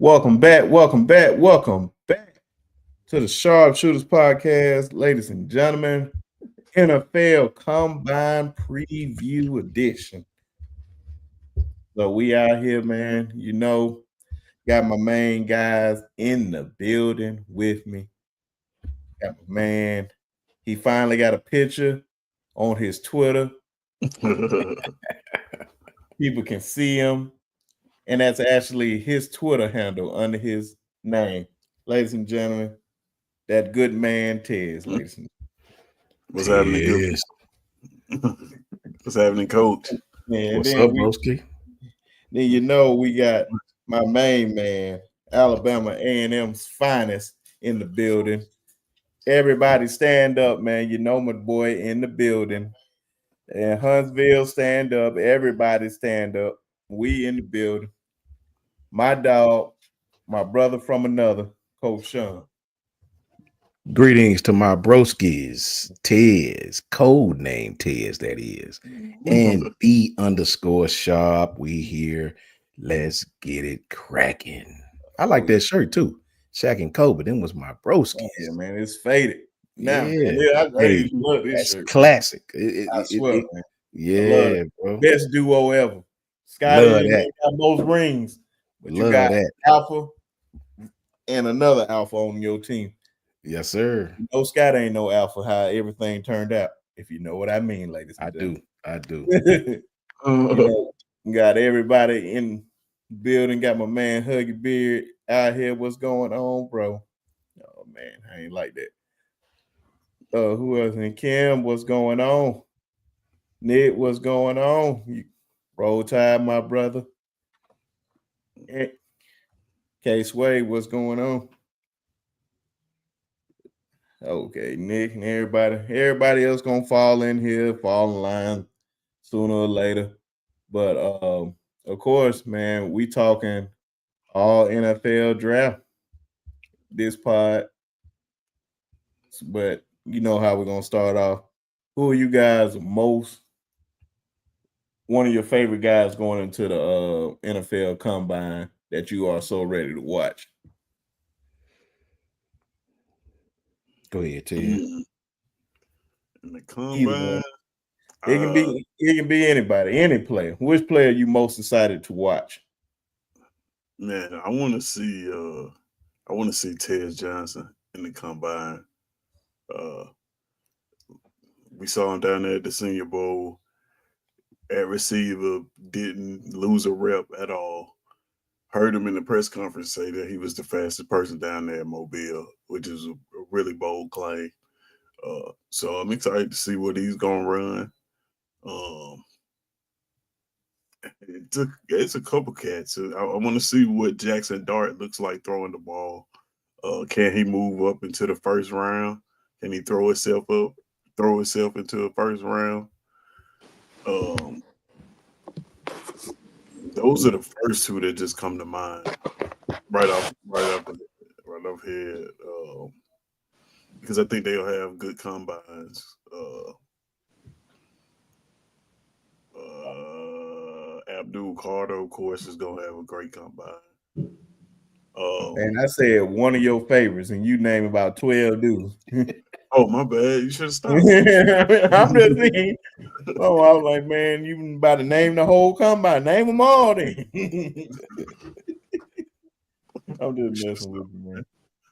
Welcome back to the Sharpshooters Podcast, ladies and gentlemen. NFL Combine Preview Edition. So we out here, man. Got my main guys in the building with me. Got my man. He finally got a picture on his Twitter. People can see him. And that's actually his Twitter handle under his name. Ladies and gentlemen, that good man Tez, ladies and What's happening, Yes. What's happening, Coach? man. What's up, broski? Then we got my main man, Alabama A&M's finest in the building. Everybody stand up, man. You know my boy in the building. And Huntsville, stand up. Everybody stand up. We in the building. My dog, my brother from another, Coach Sean. Greetings to my broskis, Tez, code name Tez, that is, and B_sharp. We here. Let's get it cracking. I like that shirt too. Shaq and Kobe, them was my broskis. Yeah, man, it's faded. Now, Yeah. man, I Hey, love this that's shirt. classic. I swear, man. Yeah, bro. Best duo ever. Scotty, Love you that. ain't got most rings, but you Love got that. Alpha and another Alpha on your team. Yes, sir. No, Scott ain't no Alpha. How everything turned out, if you know what I mean, ladies. I do. You got everybody in the building. Got my man Huggy Beard out here. What's going on, bro? Oh man, I ain't like that. Who else? And Kim, what's going on? Nick, what's going on? Roll Tide, my brother. K Sway, what's going on? Okay, Nick and everybody else gonna fall in here, fall in line sooner or later. But of course, man, we talking all NFL draft this pod. But you know how we're gonna start off. Who are you guys one of your favorite guys going into the NFL combine that you are so ready to watch? Go ahead, Ted. In the combine, It can be anybody, any player. Which player are you most excited to watch? man, I want to see Tez Johnson in the combine. We saw him down there at the Senior Bowl. At receiver, didn't lose a rep at all. Heard him in the press conference say that he was the fastest person down there at Mobile, which is a really bold claim. So I'm excited to see what he's gonna run. It's a couple cats. I want to see what Jackson Dart looks like throwing the ball. Can he move up into the first round? Can he throw himself into the first round? Those are the first two that just come to mind right off here, because I think they'll have good combines. Abdul Carter, of course, is gonna have a great combine. And I said one of your favorites, and you name about 12 dudes. Oh, my bad. You should have stopped. I'm just thinking. Oh, I was like, man, you about to name the whole combine. Name them all then. I'm just messing with you, man.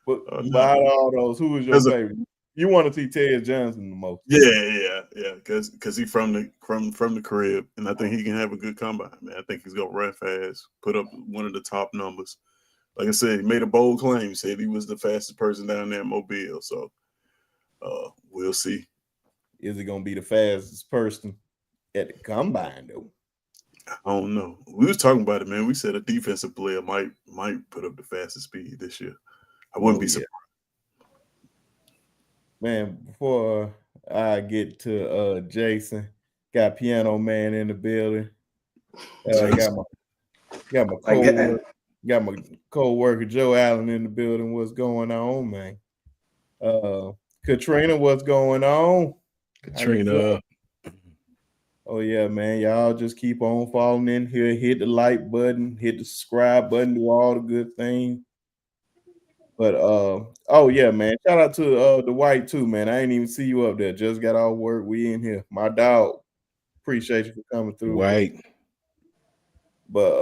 But out of all those, who is your favorite? You want to see Ted Johnson the most? Yeah. Because he's from the crib, and I think he can have a good combine, man. I think he's gonna run fast, put up one of the top numbers. Like I said, he made a bold claim. He said he was the fastest person down there in Mobile. So we'll see. Is he gonna be the fastest person at the combine though? I don't know. We was talking about it, man. We said a defensive player might put up the fastest speed this year. I wouldn't be surprised. Man, before I get to Jason, got Piano Man in the building. Got my co-worker Joe Allen in the building. What's going on, man? Katrina, what's going on? Katrina. Oh yeah, man. Y'all just keep on falling in here. Hit the like button, hit the subscribe button, do all the good things. But oh yeah, man. Shout out to the white too, man. I ain't even see you up there. Just got all work. We in here. My dog. Appreciate you for coming through, bro. White. But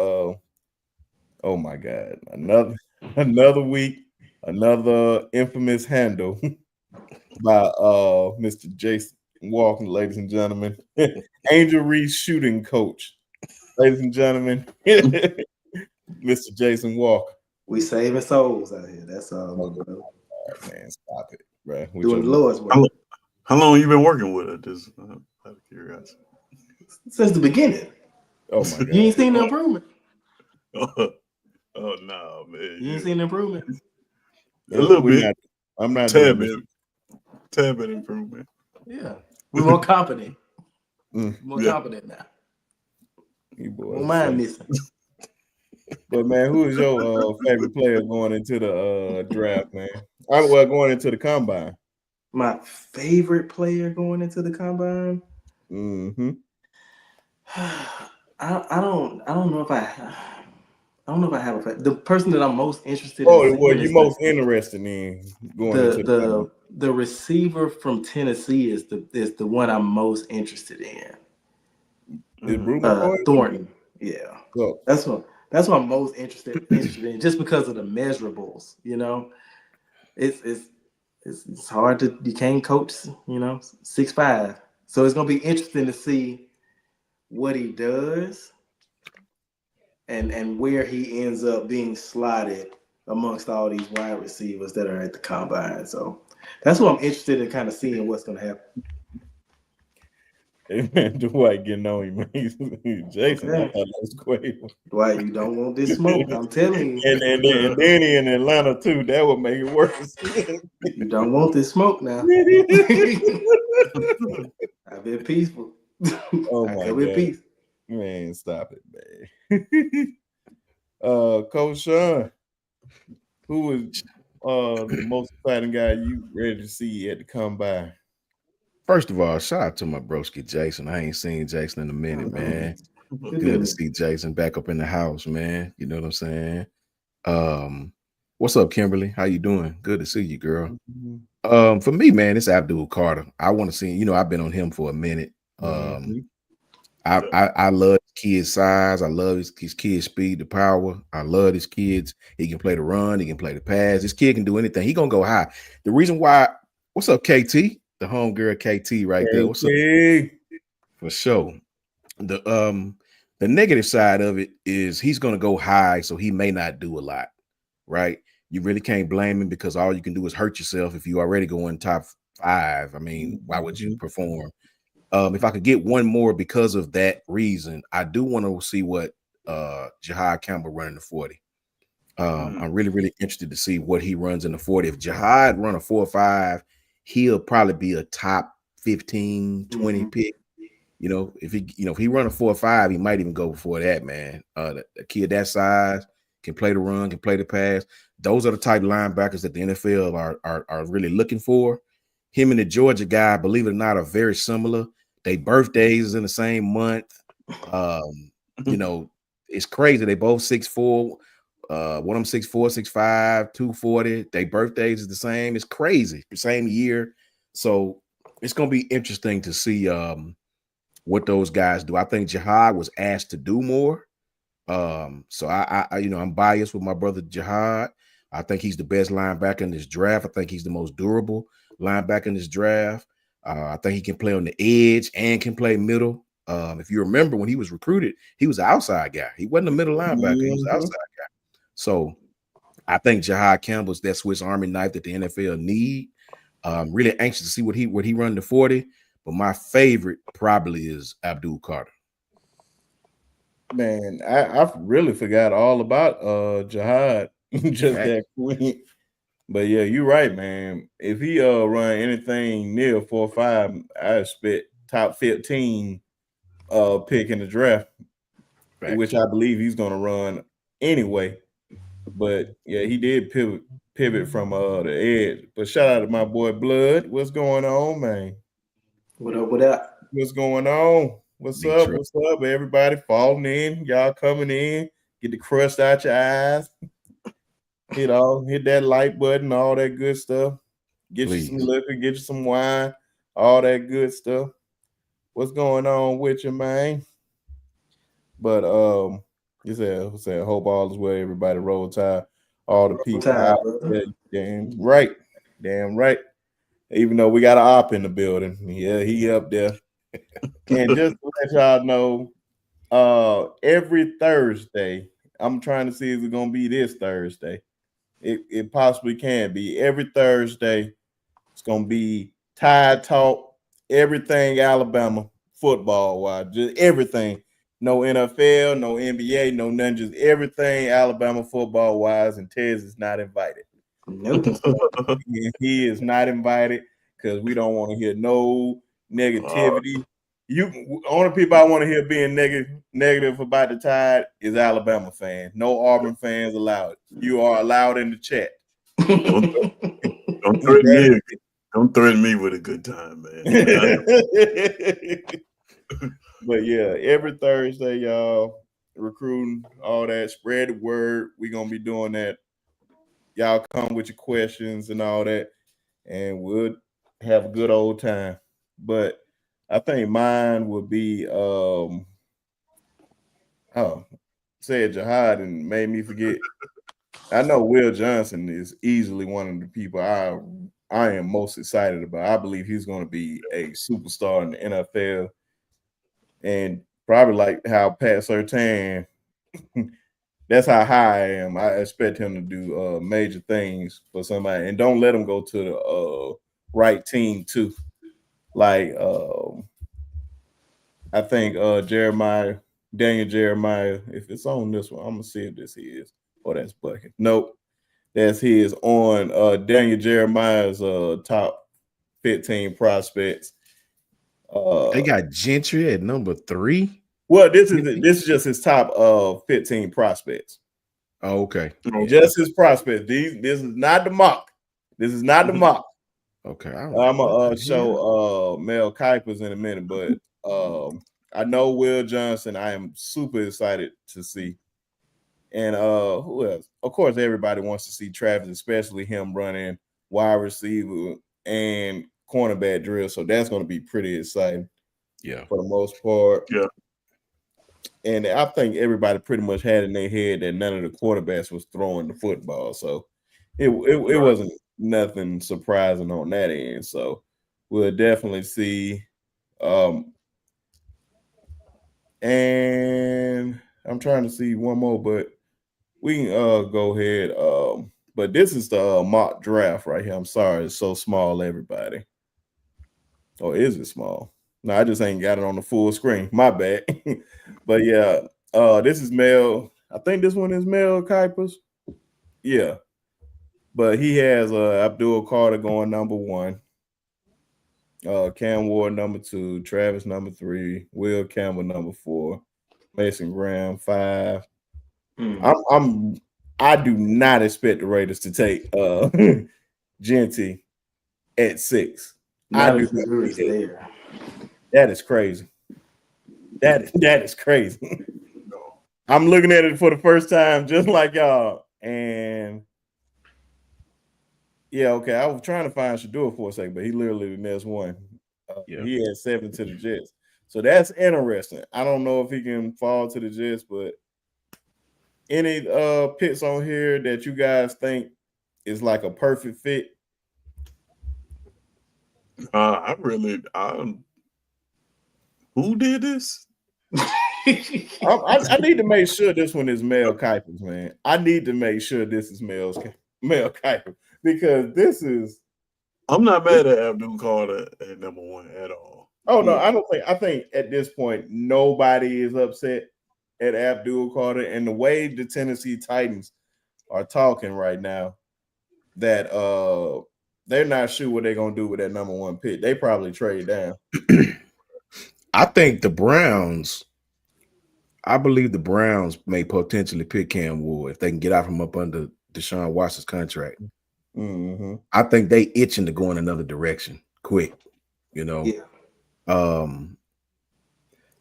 oh my god, another week, another infamous handle by Mr. Jason Walker, ladies and gentlemen. Angel Reese shooting coach. Ladies and gentlemen, Mr. Jason Walker. We saving souls out here. That's all. Oh, man, stop it, bro. Doing the Lord's work. How long you been working with her? Just out of curiosity. Since the beginning. Oh my god. You ain't seen the improvement. Oh no, man. You ain't seen the improvement. A little bit. I'm not tad bit improvement. Yeah, we're more confident. More Yeah. confident now. You boys. Don't mind missing. But man, who is your favorite player going into the draft, man? Well, going into the combine. My favorite player going into the combine. Mm-hmm. I don't know if I have the person that I'm most interested in. Oh, well, you're most interested in going into the receiver from Tennessee is the one I'm most interested in. Thornton. Yeah. Oh. That's what I'm most interested in, just because of the measurables. You know, it's hard to, you can't coach, 6'5", so it's gonna be interesting to see what he does and where he ends up being slotted amongst all these wide receivers that are at the combine. So that's what I'm interested in, kind of seeing what's gonna happen. Hey man, Dwight getting on you, man. Jason, I thought that was great. Dwight, you don't want this smoke, I'm telling you. And Danny in Atlanta too. That would make it worse. You don't want this smoke now. I've been peaceful. Oh my god, peace. Man, stop it, man. Coach Sean, who is the most exciting guy you ready to see at the combine? First of all, shout out to my broski Jason. I ain't seen Jason in a minute, man. Good to see Jason back up in the house, man. You know what I'm saying? What's up, Kimberly? How you doing? Good to see you, girl. For me, man, it's Abdul Carter. I want to see, I've been on him for a minute. I love his kid's size. I love his kid's speed, the power. I love his kids. He can play the run. He can play the pass. This kid can do anything. He gonna go high. The reason why, what's up, KT? The home girl KT right there. What's up? For sure. The negative side of it is he's gonna go high, so he may not do a lot, right? You really can't blame him because all you can do is hurt yourself if you already go in top 5. I mean, why would you perform? If I could get one more because of that reason, I do want to see what Jihad Campbell running the 40. I'm really, really interested to see what he runs in the 40. If Jihad run a 4.5, he'll probably be a top 15, 20 pick. If he run a 4.5, he might even go before that, man. The kid that size can play the run, can play the pass. Those are the type of linebackers that the NFL are really looking for. Him and the Georgia guy, believe it or not, are very similar. Their birthdays is in the same month. It's crazy. They both 6'4". One of them 6'4", 6'5", 240. Their birthdays is the same. It's crazy. The same year. So it's gonna be interesting to see what those guys do. I think Jihad was asked to do more. So I'm biased with my brother Jihad. I think he's the best linebacker in this draft. I think he's the most durable linebacker in this draft. I think he can play on the edge and can play middle. If you remember when he was recruited, he was an outside guy. He wasn't a middle linebacker. He was an outside guy. So I think Jihad Campbell's that Swiss Army knife that the NFL need. Really anxious to see what he run the 40. But my favorite probably is Abdul Carter. Man, I really forgot all about Jihad. Just that quick. But yeah, you're right, man. If he run anything near 4.5, I expect top 15 pick in the draft, which I believe he's gonna run anyway. But yeah, he did pivot from the edge. But shout out to my boy Blood. What's going on, man? What up? What's going on? What's Big up? truck. What's up? Everybody falling in. Y'all coming in. Get the crust out your eyes. Hit that like button, all that good stuff. Get Please. you some liquor, get you some wine, all that good stuff. What's going on with you, man? But you said hope all is well, everybody. Roll Tide, all the people Tide, out brother. there. Damn right. Even though we got an op in the building, yeah, he up there. And just to let y'all know, every Thursday, I'm trying to see if it's gonna be this Thursday. It possibly can be every Thursday. It's gonna be Tide Talk, everything Alabama football wise, just everything. No NFL, no NBA, no none, just everything Alabama football wise. And Tez is not invited. Nope. He is not invited because we don't want to hear no negativity. Only people I want to hear being negative about the Tide is Alabama fans. No Auburn fans allowed. You are allowed in the chat. Don't threaten me. Don't threaten me with a good time, man. But yeah, every Thursday, y'all recruiting, all that, spread the word. We're gonna be doing that. Y'all come with your questions and all that, and we'll have a good old time. But I think mine would be said Jihad and made me forget. I know Will Johnson is easily one of the people I am most excited about. I believe he's going to be a superstar in the NFL, and probably like how Pat Surtain. That's how high I am. I expect him to do major things for somebody, and don't let him go to the right team too. Like I think Daniel Jeremiah. If it's on this one, I'm gonna see if this is. Oh, that's Bucket. Nope. That's his on Daniel Jeremiah's top 15 prospects. They got Gentry at number 3. Well, this is just his top 15 prospects. Oh, okay. Just his prospects. This is not the mock. This is not the mock. Okay. I'm gonna show Mel Kuypers in a minute, but I know Will Johnson. I am super excited to see. And who else? Of course, everybody wants to see Travis, especially him running wide receiver and cornerback drill. So that's going to be pretty exciting. Yeah, for the most part. Yeah. And I think everybody pretty much had in their head that none of the quarterbacks was throwing the football. So it wasn't nothing surprising on that end. So we'll definitely see. And I'm trying to see one more, but we can go ahead. But this is the mock draft right here. I'm sorry, it's so small, everybody. Or is it small? No, I just ain't got it on the full screen. My bad. But yeah, this is Mel. I think this one is Mel Kuypers. Yeah. But he has Abdul Carter going number 1. Cam Ward number 2, Travis number 3, Will Campbell number 4, Mason Graham 5. I do not expect the Raiders to take Genty at 6. I do there. That is crazy. That is crazy. I'm looking at it for the first time, just like y'all. And yeah, okay. I was trying to find Shador for a second, but he literally the next one. He had 7 to the Jets. So that's interesting. I don't know if he can fall to the Jets, but any picks on here that you guys think is like a perfect fit? Who did this? I need to make sure this one is Mel Kuypers, man. I need to make sure this is Mel Kuypers because this is. I'm not mad at Abdul Carter at number 1 at all. Oh no, I think at this point nobody is upset at Abdul Carter, and the way the Tennessee Titans are talking right now, that they're not sure what they're gonna do with that number 1 pick. They probably trade down. I think the Browns. I believe the Browns may potentially pick Cam Ward if they can get out from up under Deshaun Watson's contract. Mm-hmm. I think they itching to go in another direction quick. You know. Yeah.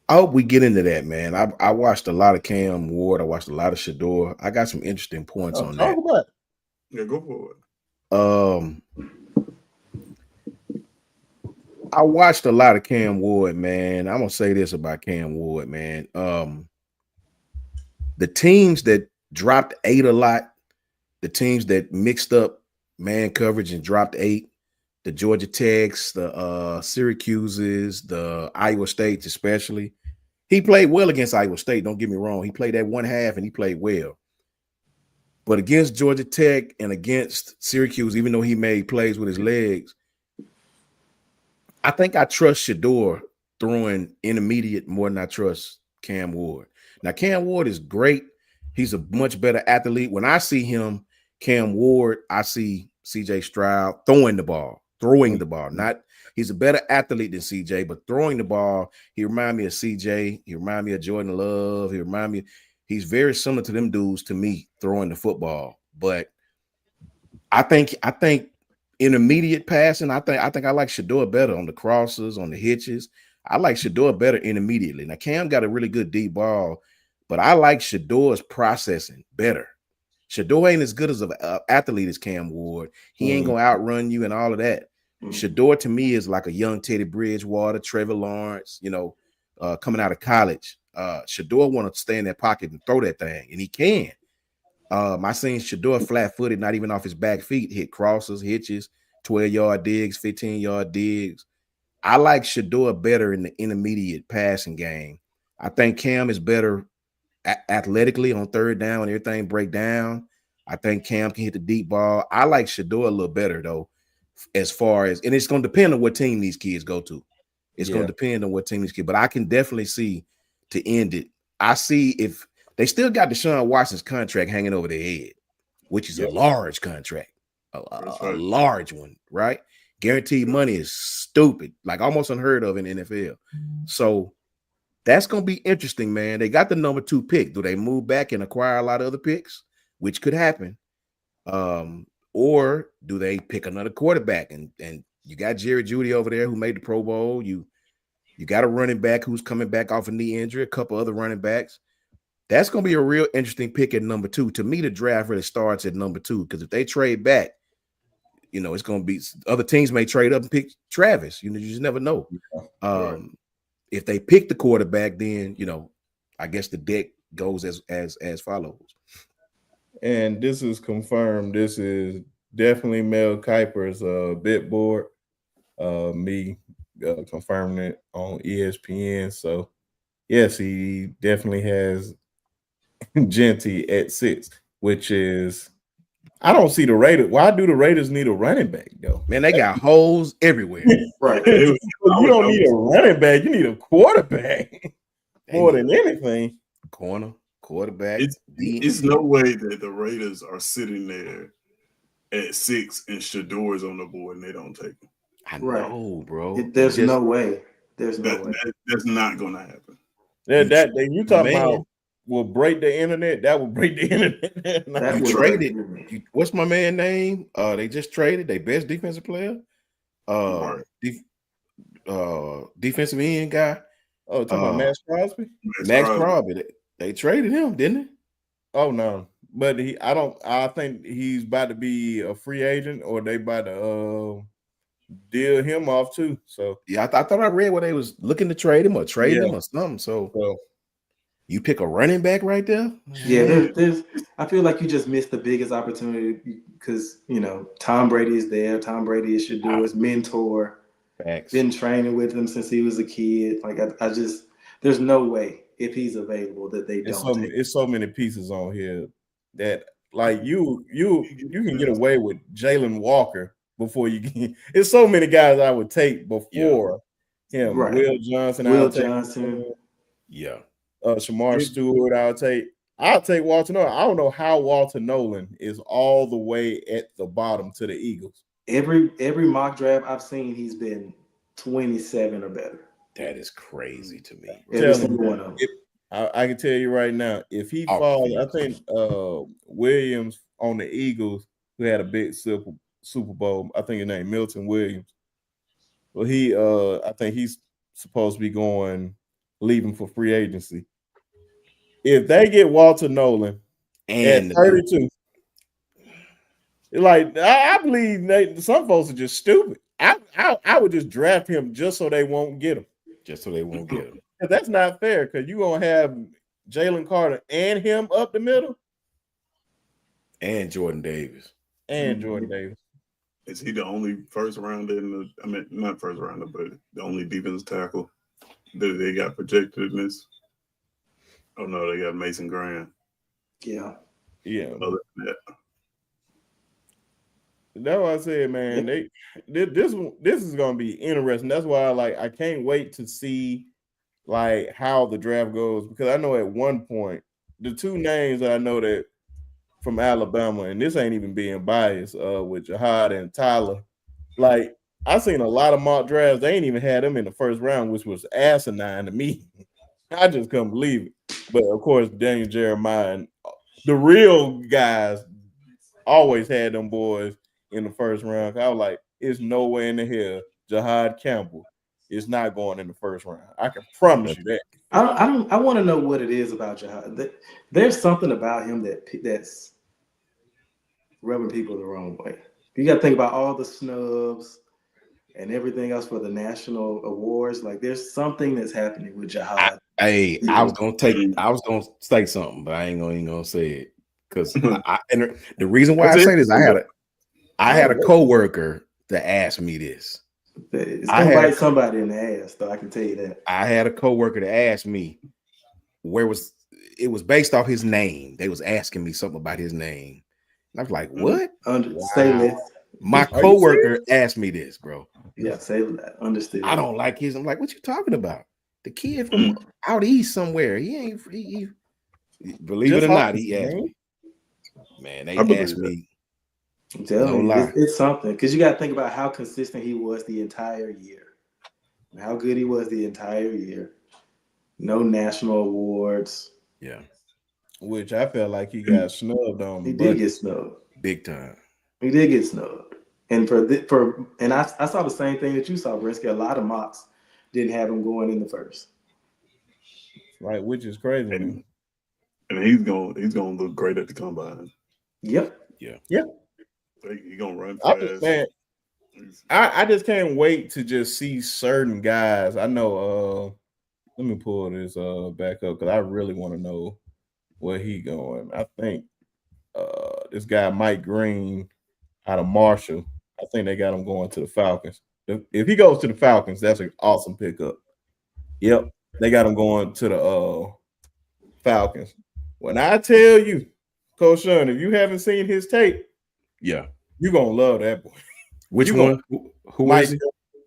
I hope we get into that, man. I watched a lot of Cam Ward. I watched a lot of Shador. I got some interesting points on Talk that. about it. Yeah, go for it. I watched a lot of Cam Ward, man. I'm gonna say this about Cam Ward, man. The teams that dropped 8 a lot, the teams that mixed up man coverage and dropped 8, the Georgia Techs, the Syracuses, the Iowa States, especially. He played well against Iowa State. Don't get me wrong. He played that one half and he played well. But against Georgia Tech and against Syracuse, even though he made plays with his legs, I think I trust Shador throwing intermediate more than I trust Cam Ward. Now, Cam Ward is great. He's a much better athlete. When I see him, Cam Ward, I see CJ Stroud throwing the ball. Not he's a better athlete than CJ, but throwing the ball, he reminds me of CJ. He reminds me of Jordan Love. He's very similar to them dudes to me throwing the football. But I think intermediate passing, I think I like Shador better on the crosses, on the hitches. I like Shador better intermediately. Now, Cam got a really good deep ball, but I like Shador's processing better. Shador ain't as good as an athlete as Cam Ward. He ain't going to outrun you and all of that. Shador, to me, is like a young Teddy Bridgewater, Trevor Lawrence, coming out of college. Shador want to stay in that pocket and throw that thing, and he can. I seen Shador flat-footed, not even off his back feet, hit crosses, hitches, 12-yard digs, 15-yard digs. I like Shador better in the intermediate passing game. I think Cam is better athletically on third down when everything break down. I think Cam can hit the deep ball. I like Shador a little better, though, as far as – and it's going to depend on what team these kids go to. It's going to depend on what team these kids – but I can definitely see, to end it, I see if – they still got Deshaun Watson's contract hanging over their head, which is a large contract, a large one, right? Guaranteed money is stupid, like almost unheard of in the NFL. So that's going to be interesting, man. They got the number 2 pick. Do they move back and acquire a lot of other picks, which could happen? Or do they pick another quarterback? And you got Jerry Jeudy over there who made the Pro Bowl. You got a running back who's coming back off a knee injury, a couple other running backs. That's going to be a real interesting pick at number 2. To me, the draft really starts at number 2 because if they trade back, it's going to be other teams may trade up and pick Travis. You just never know. If they pick the quarterback, then I guess the deck goes as follows. And this is confirmed. This is definitely Mel Kiper's bit board. Me confirming it on ESPN. So yes, he definitely has Genty at 6, which is I don't see the Raiders. Why do the Raiders need a running back though? Man, they got holes everywhere. Right. You don't need a running back. You need a quarterback more than anything. Corner, quarterback. It's no way that the Raiders are sitting there at 6 and Shador's on the board and they don't take him. I know, bro. There's no way. There's no way. That's not going to happen. That you talking about will break the internet. That will break the internet. You traded. What's my man name? They just traded their best defensive player. Defensive end guy. Oh, talking about Max Crosby. Max Crosby. They traded him, didn't they? Oh no, but I think he's about to be a free agent, or they about to deal him off too. So yeah, I thought I read where they was looking to trade him or trade him or something. So you pick a running back right there. Yeah, there's. I feel like you just missed the biggest opportunity because Tom Brady is there. Tom Brady is Shador's mentor. Facts. Been training with him since he was a kid. Like I just, there's no way if he's available that they don't. It's so many pieces on here that like you can get away with Jalen Walker before you get. It's so many guys I would take before him. Right. Will Johnson. Yeah. Shamar Stewart. I'll take Walter Nolan. I don't know how Walter Nolan is all the way at the bottom to the Eagles. Every mock draft I've seen, he's been 27 or better. That is crazy to me. Every single one of them. I can tell you right now, if he falls, I think Williams on the Eagles, who had a big Super Bowl, I think his name Milton Williams. Well, I think he's supposed to be going leaving for free agency. If they get Walter Nolan And at 32, like I believe some folks are just stupid. I would just draft him just so they won't get him. just so they won't get him. That's not fair because you're gonna have Jalen Carter and him up the middle. And Jordan Davis. And Jordan Davis. Is he the only first rounder not first rounder, but the only defensive tackle that they got projected in this? Oh no, they got Mason Graham. Yeah. Other than that. That's what I said, man. This is gonna be interesting. That's why I can't wait to see like how the draft goes, because I know at one point the two names that I know that from Alabama, and this ain't even being biased, with Jihad and Tyler. Like I seen a lot of mock drafts, they ain't even had them in the first round, which was asinine to me. I just couldn't believe it. But of course, Daniel Jeremiah and the real guys always had them boys in the first round. I was like, it's no way in the hell Jihad Campbell is not going in the first round. I can promise you that. I want to know what it is about Jihad. There's something about him that's rubbing people the wrong way. You got to think about all the snubs and everything else for the national awards. Like there's something that's happening with Jihad. I was gonna say something, but I ain't gonna say it because and the reason why I say this, I had a coworker that asked me this. It's gonna bite somebody in the ass, though. I can tell you that. I had a coworker that asked me it was based off his name. They was asking me something about his name. And I was like, what? Say less. My coworker asked me this, bro. Yeah, say that. Understood. I don't like his. I'm like, what you talking about? The kid from out east somewhere. He ain't. He believe it or not, he asked me. Man, they asked me. I'm telling you, it's something, because you got to think about how consistent he was the entire year, how good he was the entire year. No national awards. Yeah, which I felt like he got snubbed on. He did get snubbed big time. He did get snubbed, and I saw the same thing that you saw, Brisky. A lot of mocks didn't have him going in the first, right? Which is crazy. And he's gonna look great at the combine. Yep. Yeah. He's gonna run fast. I just can't wait to just see certain guys. I know. Let me pull this back up because I really want to know where he going. I think this guy Mike Green out of Marshall. I think they got him going to the Falcons. If he goes to the Falcons, that's an awesome pickup. Yep, they got him going to the Falcons. When I tell you, Coach Sean, if you haven't seen his tape, yeah, you're gonna love that boy. Which one? Who is he?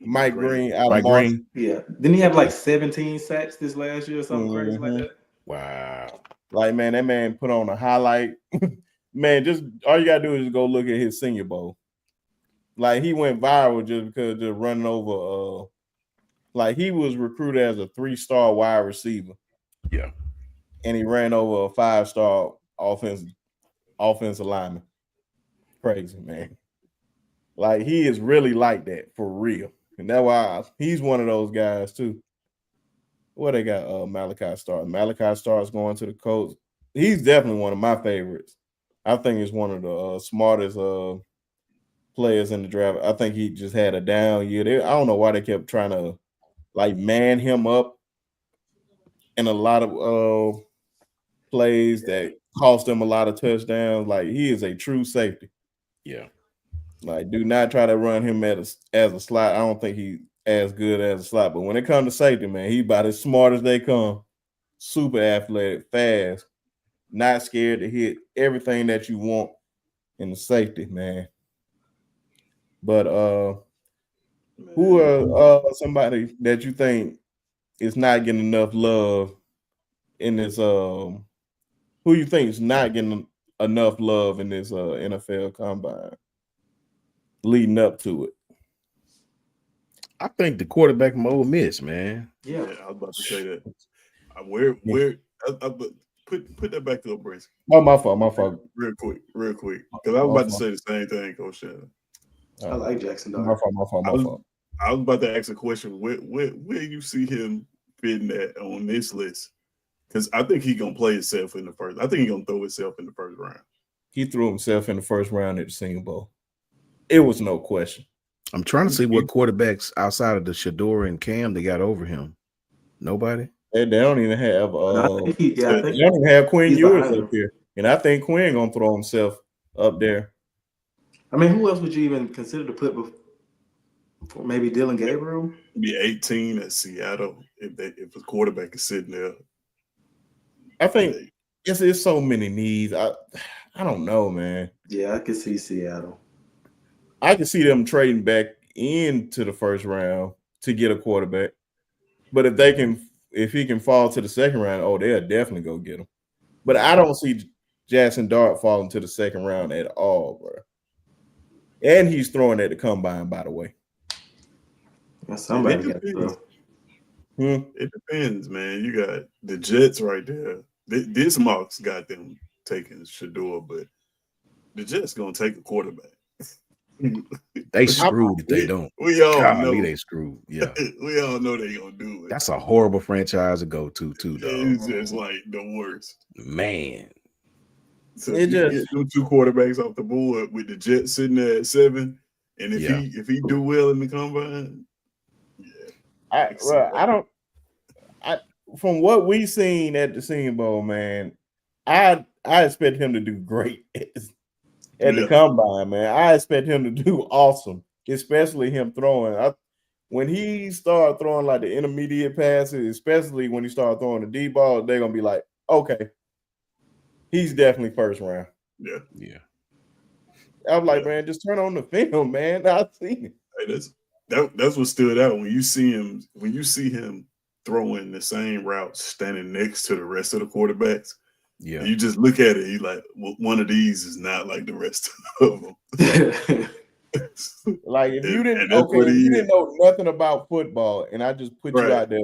Mike Green out of Marshall. Yeah. Didn't he have like 17 sacks this last year or something crazy like that? Wow. Like, man, that man put on a highlight. Man, just all you gotta do is go look at his Senior Bowl. Like, he went viral just because just running over. Like, he was recruited as a 3-star wide receiver. Yeah, and he ran over a 5-star offensive lineman. Crazy, man. Like, he is really like that for real, and that's why he's one of those guys too. Well, they got Malachi Starr. Malachi Starr is going to the Colts. He's definitely one of my favorites. I think he's one of the smartest players in the draft. I think he just had a down year. I don't know why they kept trying to like man him up in a lot of plays that cost him a lot of touchdowns. Like, he is a true safety. Yeah. Like, do not try to run him as a slot. I don't think he's as good as a slot. But when it comes to safety, man, he's about as smart as they come. Super athletic, fast, not scared to hit everything that you want in the safety, man. But who are somebody that you think is not getting enough love in this? Who you think is not getting enough love in this NFL combine leading up to it? I think the quarterback from Ole Miss, man. Yeah, I was about to say that. Put that back to the brace. Oh, my fault. Real quick. Because I was about to say the same thing, Coach Shannon. I like Jackson Dart. My fault. I was about to ask a question. Where you see him fitting that on this list because I think he's gonna play himself in the first. I think he's gonna throw himself in the first round. He threw himself in the first round at the Senior Bowl. It was no question. I'm trying to see what quarterbacks outside of the Shador and Cam they got over him. Nobody. They don't even have. I think they don't even have Quinn Ewers behind up here, and I think Quinn gonna throw himself up there. I mean, who else would you even consider to put before maybe Dylan Gabriel? Be 18 at Seattle if a quarterback is sitting there. I think it's so many needs. I don't know, man. Yeah, I could see Seattle. I can see them trading back into the first round to get a quarterback. But if he can fall to the second round, they'll definitely go get him. But I don't see Jackson Dart falling to the second round at all, bro. And he's throwing at the combine, by the way. Somebody got to throw. It depends, man. You got the Jets right there. This Mox got them taking Shador, but the Jets gonna take a quarterback. They screwed if they don't. We all know they screwed. Yeah, we all know they gonna do it. That's a horrible franchise to go to, too. Though it's just like the worst, man. So you get them two quarterbacks off the board with the Jets sitting there at 7, and if he do well in the combine, from what we seen at the Senior Bowl, man, I expect him to do great at the combine, man. I expect him to do awesome, especially him throwing. When he started throwing like the intermediate passes, especially when he started throwing the deep ball, they're gonna be like, okay, he's definitely first round. Yeah. I'm like, man, just turn on the film, man. I've seen it. Hey, that's what stood out when you see him throwing the same routes, standing next to the rest of the quarterbacks. Yeah, you just look at it. You like, well, one of these is not like the rest of them. Like if you didn't know nothing about football, and I just put you out there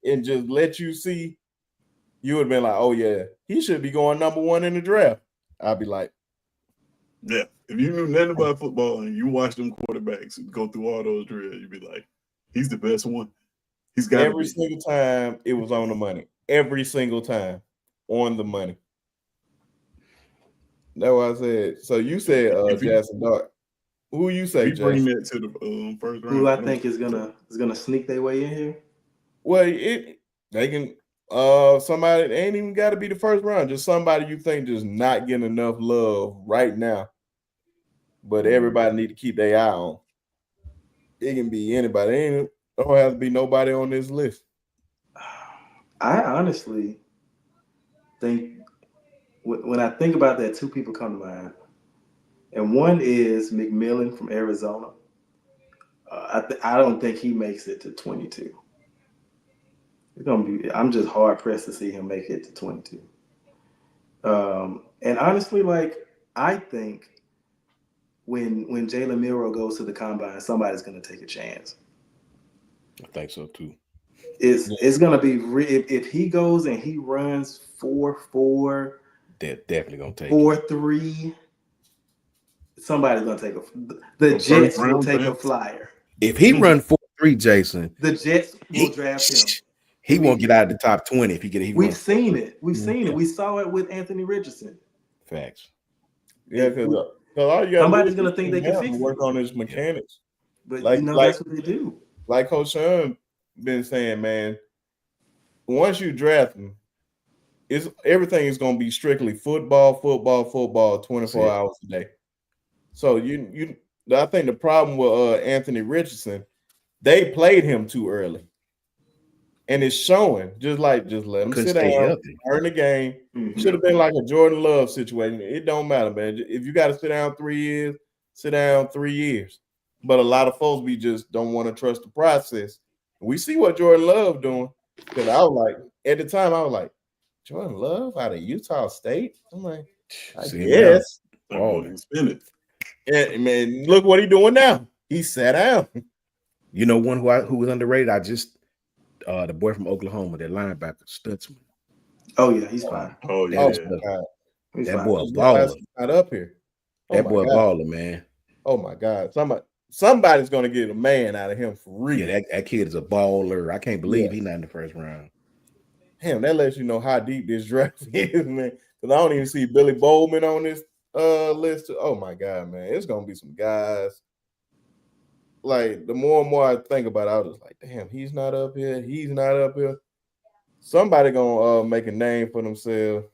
and just let you see, you would have been like, oh yeah, he should be going number 1 in the draft. I'd be like, yeah. If you knew nothing about football and you watch them quarterbacks go through all those drills, you'd be like, he's the best one. He's got every single time it was on the money. Every single time on the money. That's what I said. So you said Jackson Dart. Who you say, Jackson? Bring that to the first round. Who I think is gonna sneak their way in here? Well, they can somebody, it ain't even got to be the first round. Just somebody you think just not getting enough love right now, but everybody need to keep their eye on. It can be anybody. It don't have to be nobody on this list. I honestly think when I think about that, 2 people come to mind, and one is McMillan from Arizona. I don't think he makes it to 22. I'm just hard pressed to see him make it to 22. And honestly, like I think when Jalen Milroe goes to the combine, somebody's going to take a chance. I think so too. It's going to be if he goes and he runs 4.4. They're definitely going to take 4.3. Somebody's going to take the Jets will take a flyer. If he run 4.3, Jason, the Jets will draft him. He won't get out of the top 20 if he get. We've seen it. We saw it with Anthony Richardson. Facts. Yeah, because somebody's gonna think they can fix work on his mechanics. But that's what they do. Like Coach Sean been saying, man, once you draft him, everything is gonna be strictly football, 24 hours a day. So I think the problem with Anthony Richardson, they played him too early. And it's showing, just let him sit down, earn the game. Mm-hmm. Should have been like a Jordan Love situation. It don't matter, man. If you got to sit down 3 years, sit down 3 years. But a lot of folks don't want to trust the process. We see what Jordan Love doing. Because at the time, I was like, Jordan Love out of Utah State? I'm like, yes. Oh, spin it. Yeah, man, look what he's doing now. He sat down. You know one who was underrated? The boy from Oklahoma, that linebacker, Stutzman. Oh yeah, he's fine. Oh yeah, that boy a baller. Not up here. That boy a baller, man. Oh my God! somebody's gonna get a man out of him for real. Yeah, that kid is a baller. I can't believe Yeah. he's not in the first round. Damn, that lets you know how deep this draft is, man. Because I don't even see Billy Bowman on this list. Oh my god, man, it's gonna be some guys. Like the more and more I think about it, I was just like, damn, he's not up here. He's not up here. Somebody gonna make a name for themselves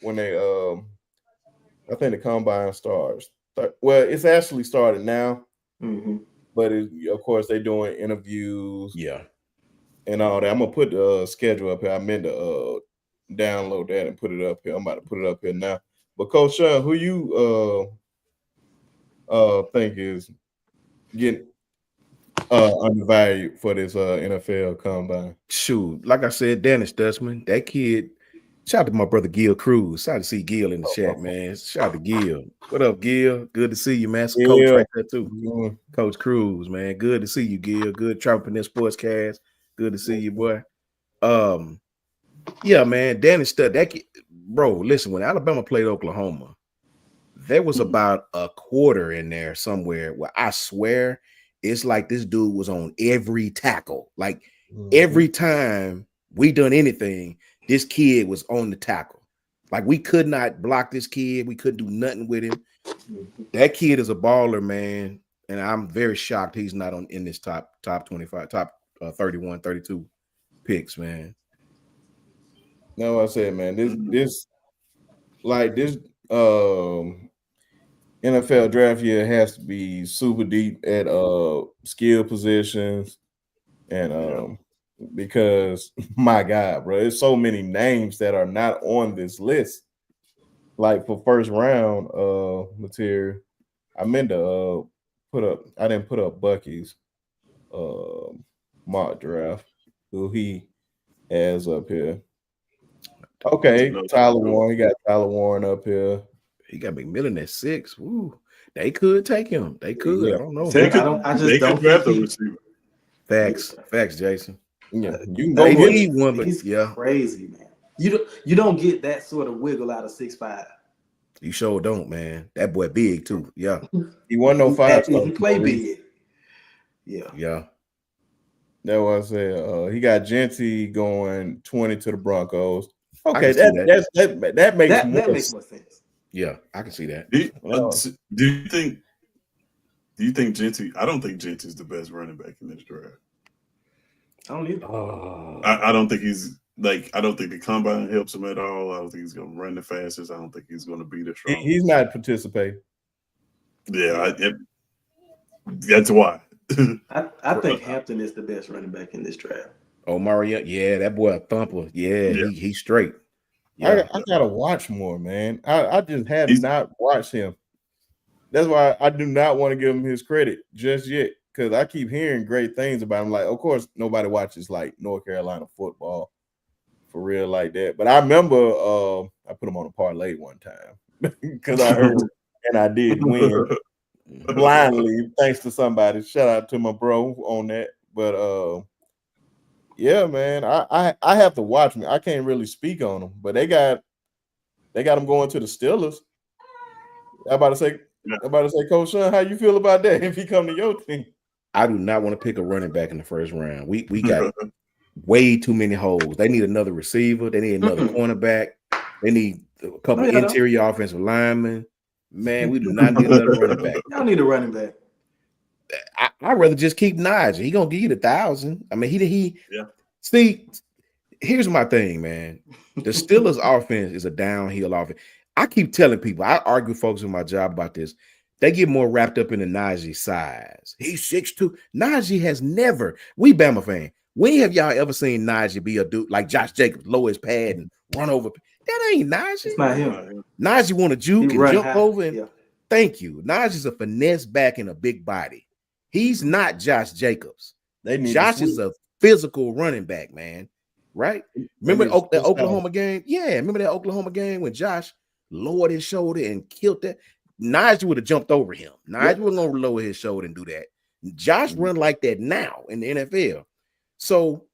when they I think the combine starts. Well, it's actually started now, but of course they're doing interviews, and all that. I'm gonna put the schedule up here. I meant to download that and put it up here. I'm about to put it up here now. But Coach Sean, who you think is getting undervalued for this NFL combine? Shoot, like I said, Dennis Dustman, that kid. Shout out to my brother Gil Cruz. Shout out to see Gil in the chat, man. Shout out to Gil. What up, Gil? Good to see you, man. Some coach right there too. Coach Cruz, man. Good to see you, Gil. Good traveling this sportscast. Good to see you, boy. Yeah, man. Danny Stud, that kid, bro. Listen, when Alabama played Oklahoma, there was about a quarter in there somewhere where I swear it's like this dude was on every tackle. Like every time we done anything, this kid was on the tackle. Like we could not block this kid. We couldn't do nothing with him. That kid is a baller, man. And I'm very shocked he's not in this top 25, top 31, 32 picks, man. No, I said, man, this NFL draft year has to be super deep at skill positions, and because my God, bro, there's so many names that are not on this list. Like for first round material, I meant to I didn't put up Bucky's mock draft, who he has up here. Okay, Tyler Warren. He got Tyler Warren up here. He got McMillan at 6. Woo. They could take him. They could. Yeah. I don't know. I don't draft a receiver. Facts, Jason. Yeah, you can go need one, but he's crazy, man. You don't get that sort of wiggle out of 6'5". You sure don't, man. That boy big too. Yeah. He wasn't no 5-star. He play big. Yeah. That was he got Genty going 20 to the Broncos. Okay, that makes more sense. Yeah, I can see that. Do you think Genty? I don't think Genty's the best running back in this draft. I don't either. I don't think he's I don't think the combine helps him at all. I don't think he's going to run the fastest. I don't think he's going to be the strongest. He's not participating. Yeah, that's why. I think Hampton is the best running back in this draft. Oh, Mario, yeah, that boy a thumper. Yeah. He's straight. Yeah. I gotta watch more, man. I just have not watched him. That's why I do not want to give him his credit just yet, because I keep hearing great things about him. Like, of course, nobody watches like North Carolina football for real like that. But I remember I put him on a parlay one time because I heard and I did win blindly thanks to somebody. Shout out to my bro on that. But yeah, man, I have to watch me. I can't really speak on them, but they got him going to the Steelers. I'm about to say, Coach Sean, how you feel about that if he come to your team? I do not want to pick a running back in the first round. We got way too many holes. They need another receiver. They need another cornerback. They need a couple interior offensive linemen. Man, we do not need another running back. Y'all need a running back. I'd rather just keep Najee. He gonna give you the 1,000. I mean, he. See, here's my thing, man. The Steelers' offense is a downhill offense. I keep telling people, I argue folks in my job about this. They get more wrapped up in the Najee size. He's 6'2". Najee has never. We Bama fan. When have y'all ever seen Najee be a dude like Josh Jacobs, lower his pad and run over? That ain't Najee. It's not him. Najee want to juke and jump over. And thank you. Najee's a finesse back in a big body. He's not Josh Jacobs. Josh is a physical running back, man. Right? Remember that Oklahoma game? Yeah, remember that Oklahoma game when Josh lowered his shoulder and killed that? Najee would have jumped over him. Najee wasn't going to lower his shoulder and do that. Josh run like that now in the NFL. So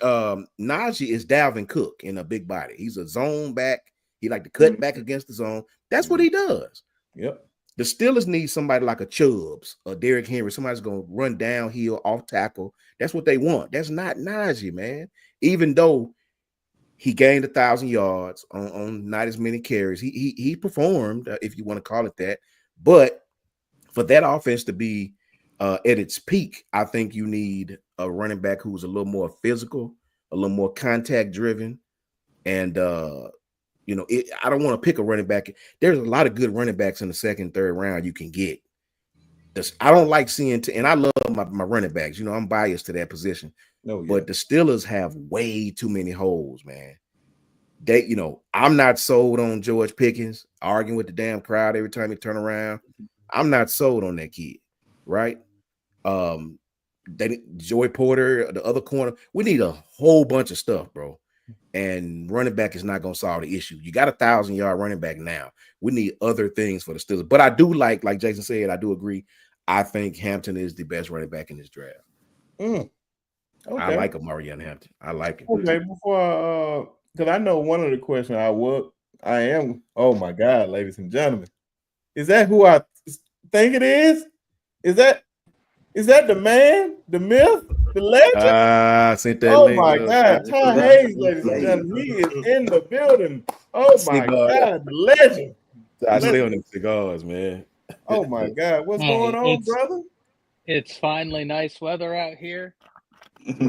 Najee is Dalvin Cook in a big body. He's a zone back. He like to cut back against the zone. That's what he does. Yep. The Steelers need somebody like a Chubbs or Derrick Henry. Somebody's going to run downhill, off tackle. That's what they want. That's not Najee, man. Even though he gained 1,000 yards on not as many carries, he performed, if you want to call it that. But for that offense to be at its peak, I think you need a running back who's a little more physical, a little more contact driven, and I don't want to pick a running back. There's a lot of good running backs in the second, third round you can get. I don't like seeing, and I love my running backs. I'm biased to that position. No, yeah. But the Steelers have way too many holes, man. I'm not sold on George Pickens, arguing with the damn crowd every time he turn around. I'm not sold on that kid, right? Joey Porter, the other corner. We need a whole bunch of stuff, bro. And running back is not going to solve the issue. You got 1,000-yard running back now. We need other things for the Steelers. But I do like Jason said, I do agree. I think Hampton is the best running back in this draft. Okay. I like Amari Hampton. I like it. Okay, before because I know one of the questions oh my God, ladies and gentlemen. Is that who I think it is? Is that the man, the myth, the legend? I sent that oh link. My God, Ty Hayes, ladies and gentlemen. He is in the building. Oh my God, the legend. I stay on them cigars, man. Oh my God, what's going on, brother? It's finally nice weather out here.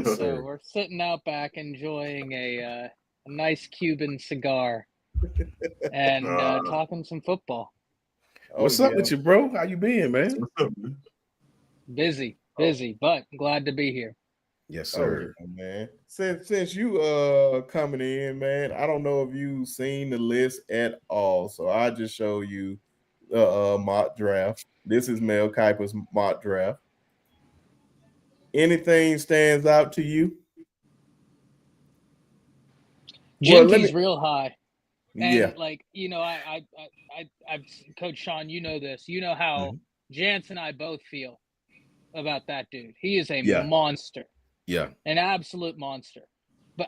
So we're sitting out back enjoying a nice Cuban cigar and talking some football. What's up with you, bro? How you been, man? What's up, man? Busy, but glad to be here. Yes, sir. Man. Since you coming in, man, I don't know if you've seen the list at all. So I just show you mock draft. This is Mel Kiper's mock draft. Anything stands out to you? Jinty's real high. And yeah. I've Coach Sean, you know this. You know how Jance and I both feel about that dude. He is a monster. Yeah. An absolute monster. But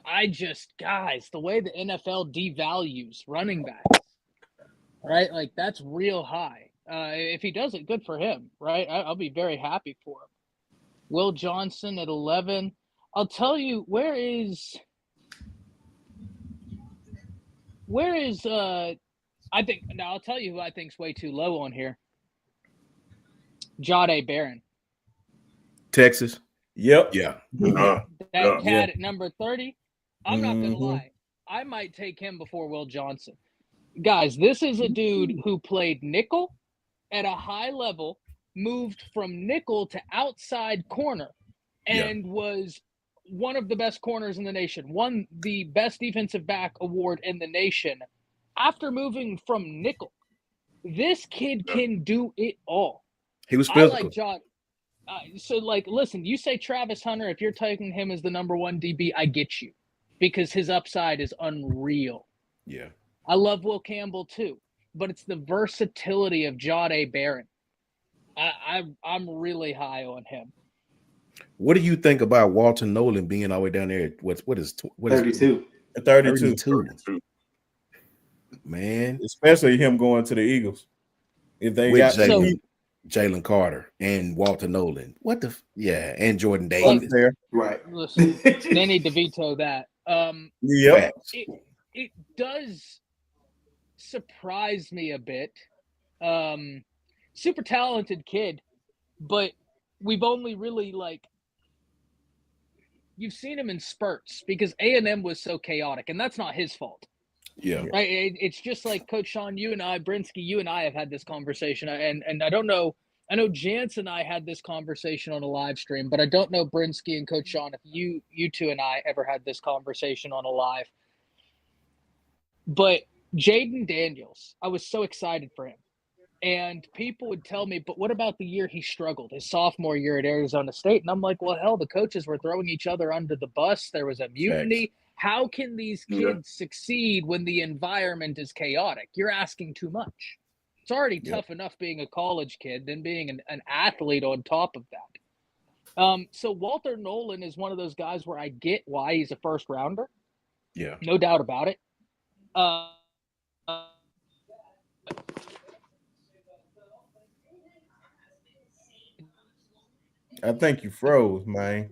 guys, the way the NFL devalues running backs, right? Like, that's real high. If he does it, good for him, right? I'll be very happy for him. Will Johnson at 11. I'll tell you, where is I'll tell you who I think's way too low on here. Jahdae Barron. Texas. Yep. Yeah. That cat at number 30. I'm not going to lie. I might take him before Will Johnson. Guys, this is a dude who played nickel at a high level, moved from nickel to outside corner, and was one of the best corners in the nation, won the best defensive back award in the nation after moving from nickel. This kid can do it all. He was physical. I like John. Listen, you say Travis Hunter, if you're taking him as the number one DB, I get you, because his upside is unreal. Yeah. I love Will Campbell too, but it's the versatility of Jahdae Barron. I'm really high on him. What do you think about Walter Nolan being all the way down there? What is 32? 32. Man, especially him going to the Eagles. If they with got Jalen Carter and Walter Nolan, and Jordan Davis, right? Listen, they need to veto that. Yep. It does surprise me a bit. Super talented kid, but we've only really you've seen him in spurts because A&M was so chaotic, and that's not his fault. Yeah. Right. It's just like Coach Sean, you and I, Brinsky, you and I have had this conversation, and I don't know. I know Jance and I had this conversation on a live stream, but I don't know Brinsky and Coach Sean if you two and I ever had this conversation on a live. But Jaden Daniels, I was so excited for him. And people would tell me, but what about the year he struggled, his sophomore year at Arizona State? And I'm like, well, hell, the coaches were throwing each other under the bus. There was a mutiny. Thanks. How can these kids succeed when the environment is chaotic? You're asking too much. It's already tough enough being a college kid than being an athlete on top of that. So Walter Nolan is one of those guys where I get why he's a first rounder. Yeah. No doubt about it. I think you froze, man.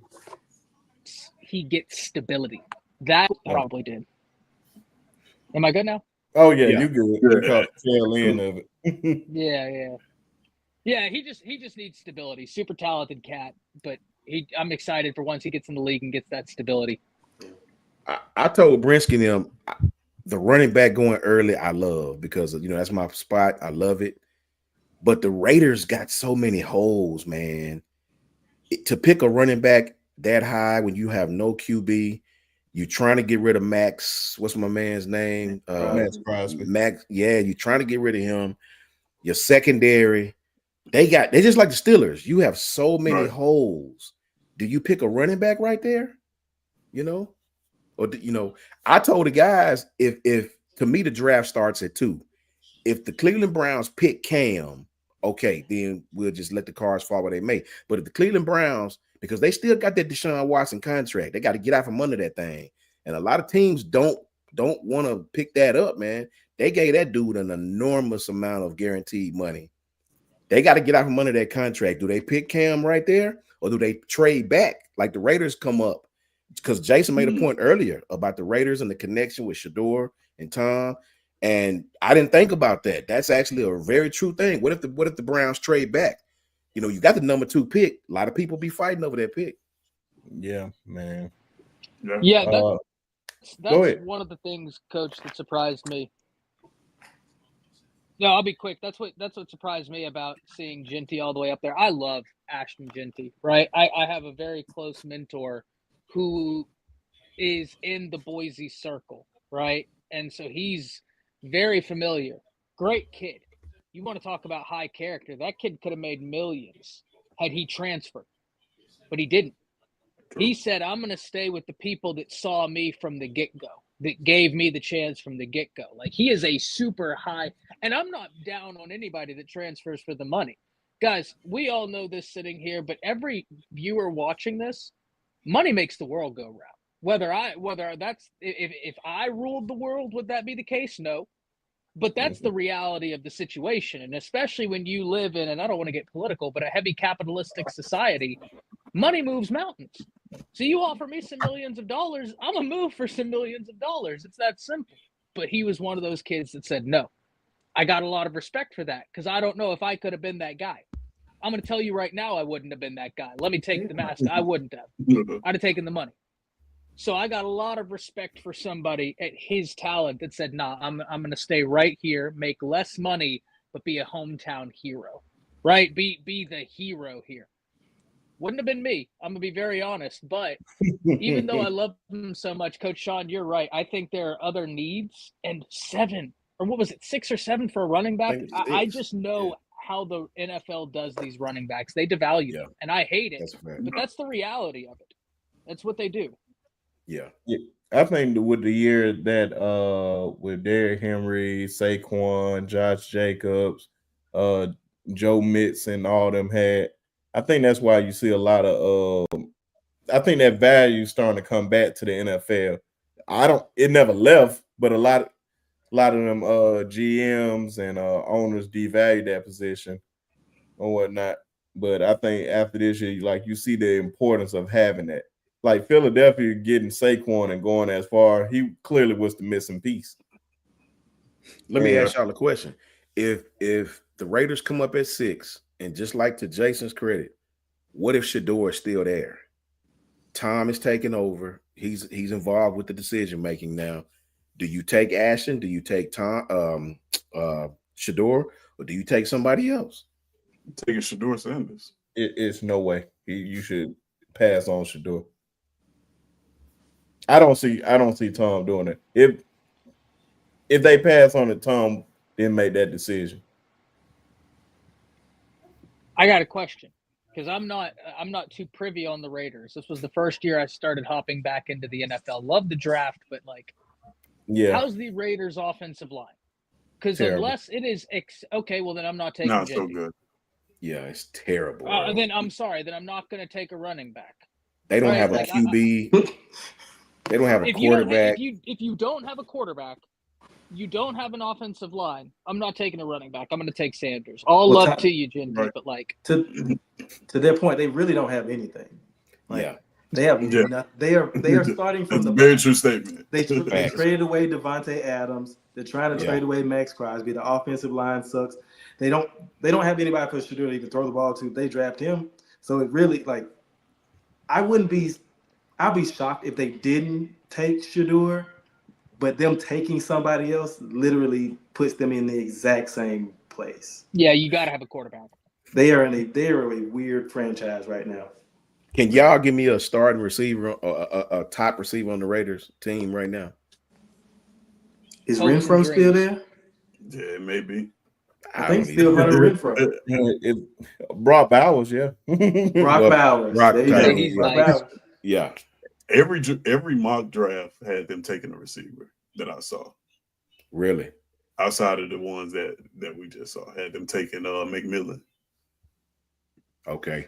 He gets stability. That probably did. Am I good now? Oh yeah, Yeah. you good. Yeah. You caught the tail end of it. Yeah. He just needs stability. Super talented cat, but I'm excited for once he gets in the league and gets that stability. I told Brinsky them the running back going early I love because that's my spot. I love it. But the Raiders got so many holes, man. To pick a running back that high when you have no QB, you're trying to get rid of Max. What's my man's name? Max Crosby. Max. Yeah, you're trying to get rid of him. Your secondary, they just like the Steelers. You have so many holes. Do you pick a running back right there? Or I told the guys if to me the draft starts at 2. If the Cleveland Browns pick Cam, okay, then we'll just let the cards fall where they may. But if the Cleveland Browns, because they still got that Deshaun Watson contract, they got to get out from under that thing. And a lot of teams don't want to pick that up, man. They gave that dude an enormous amount of guaranteed money. They got to get out from under that contract. Do they pick Cam right there, or do they trade back like the Raiders come up? Because Jason made a point earlier about the Raiders and the connection with Shador and Tom. And I didn't think about that. That's actually a very true thing. What if the Browns trade back? You got the number 2 pick. A lot of people be fighting over that pick. Yeah, man. Yeah, that's one one of the things, Coach, that surprised me. No, I'll be quick. That's what surprised me about seeing Ginty all the way up there. I love Ashton Ginty, right? I have a very close mentor who is in the Boise circle, right? And so he's very familiar. Great kid. You want to talk about high character. That kid could have made millions had he transferred, but he didn't. He said, I'm going to stay with the people that saw me from the get-go, that gave me the chance from the get-go. Like, he is a super high, and I'm not down on anybody that transfers for the money. Guys, we all know this sitting here, but every viewer watching this, money makes the world go round. Whether that's if I ruled the world, would that be the case? No. But that's the reality of the situation. And especially when you live in, and I don't want to get political, but a heavy capitalistic society, money moves mountains. So you offer me some millions of dollars, I'm going to move for some millions of dollars. It's that simple. But he was one of those kids that said, no, I got a lot of respect for that because I don't know if I could have been that guy. I'm going to tell you right now, I wouldn't have been that guy. Let me take the mask. I wouldn't have. I'd have taken the money. So I got a lot of respect for somebody at his talent that said, nah, I'm going to stay right here, make less money, but be a hometown hero, right? Be the hero here. Wouldn't have been me. I'm going to be very honest. But even though I love him so much, Coach Sean, you're right. I think there are other needs. And 7, or what was it, 6 or 7 for a running back? I just know how the NFL does these running backs. They devalue them. And I hate it. But that's the reality of it. That's what they do. Yeah. I think with the year that with Derrick Henry, Saquon, Josh Jacobs, Joe Mixon, all them had, I think that's why you see a lot of I think that value is starting to come back to the NFL. It never left, but a lot of them GMs and owners devalue that position or whatnot. But I think after this year, like, you see the importance of having that. Like Philadelphia getting Saquon and going as far, he clearly was the missing piece. Let me ask y'all a question. If the Raiders come up at 6, and just like to Jason's credit, what if Shador is still there? Tom is taking over. He's involved with the decision making now. Do you take Ashton? Do you take Tom Shador, or do you take somebody else? Taking Shador Sanders. It's no way. You should pass on Shador. I don't see Tom doing it. If they pass on it, Tom didn't make that decision. I got a question because I'm not too privy on the Raiders. This was the first year I started hopping back into the NFL. Love the draft, but how's the Raiders' offensive line? Because unless it is okay, well then I'm not taking. Not so good. Yeah, it's terrible. Then I'm sorry. Then I'm not going to take a running back. They don't have a QB. They don't have a quarterback. If you don't have a quarterback, you don't have an offensive line. I'm not taking a running back. I'm going to take Sanders. All love to you, Jinty, right. but like to their point, they really don't have anything. Like, Yeah. they have Yeah. nothing. They are starting from That's the a very bottom. true statement. They Facts. traded away Devontae Adams. They're trying to trade away Max Crosby. The offensive line sucks. They don't have anybody for Shedeur to even throw the ball to. They draft him. So it really, like, I'd be shocked if they didn't take Shedeur, but them taking somebody else literally puts them in the exact same place. yeah, you got to have a quarterback. They are a weird franchise right now. Can y'all give me a starting receiver or a top receiver on the Raiders team right now? Is Hopes and Renfro still dreams. there? Yeah, maybe. I think still Hunter Renfro. Brock Bowers, yeah. Brock Bowers. Brock There you Bowers, go. he's Brock nice. Bowers. Yeah. Every mock draft had them taking a receiver that I saw. Really? Outside of the ones that we just saw, had them taking McMillan. Okay.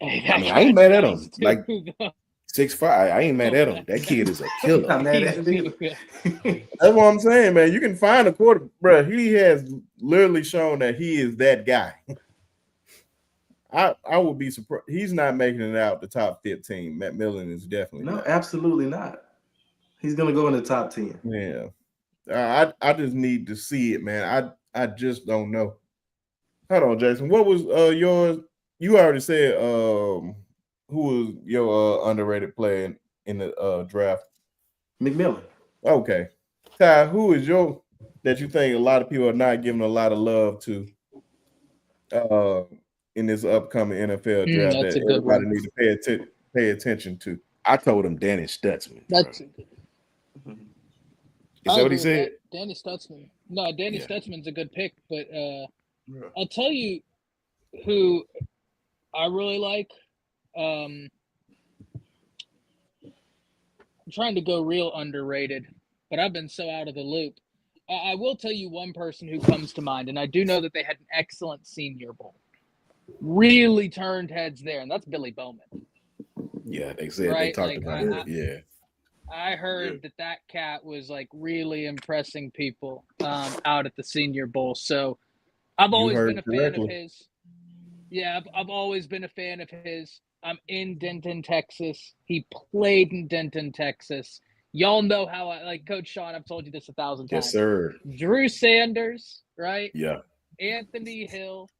Hey, I mean, I ain't mad at him. too, Like though. 6'5". I ain't mad at him. That kid is a killer. I'm mad at He's him. too good. That's what I'm saying, man. You can find a quarter, bro. He has literally shown that he is that guy. I would be surprised. He's not making it out the top 15. Matt Millen is definitely No, not. absolutely not. He's gonna go in the top 10. Yeah. I just need to see it, man. I just don't know. Hold on, Jason. What was yours? You already said who was your underrated player in the draft? McMillan. Okay. Ty, who is your that you think a lot of people are not giving a lot of love to in this upcoming NFL draft that's that a good everybody one. needs to pay attention to? I told him Danny Stutzman. That's Is I that what agree he with said? that. Danny Stutzman. No, Danny Yeah. Stutzman's a good pick, but Yeah. I'll tell you who I really like. I'm trying to go real underrated, but I've been so out of the loop. I will tell you one person who comes to mind, and I do know that they had an excellent Senior Bowl. Really turned heads there, and that's Billy Bowman. Yeah, they said they Right? talked Like, about it. Yeah. I heard that cat was like really impressing people out at the Senior Bowl. So I've You always heard been a fan of correctly. his. Yeah, I've always been a fan of his. I'm in Denton, Texas. He played in Denton, Texas. Y'all know how I like Coach Sean. I've told you this 1,000 times. Yes, sir. Drew Sanders, right? Yeah. Anthony Hill,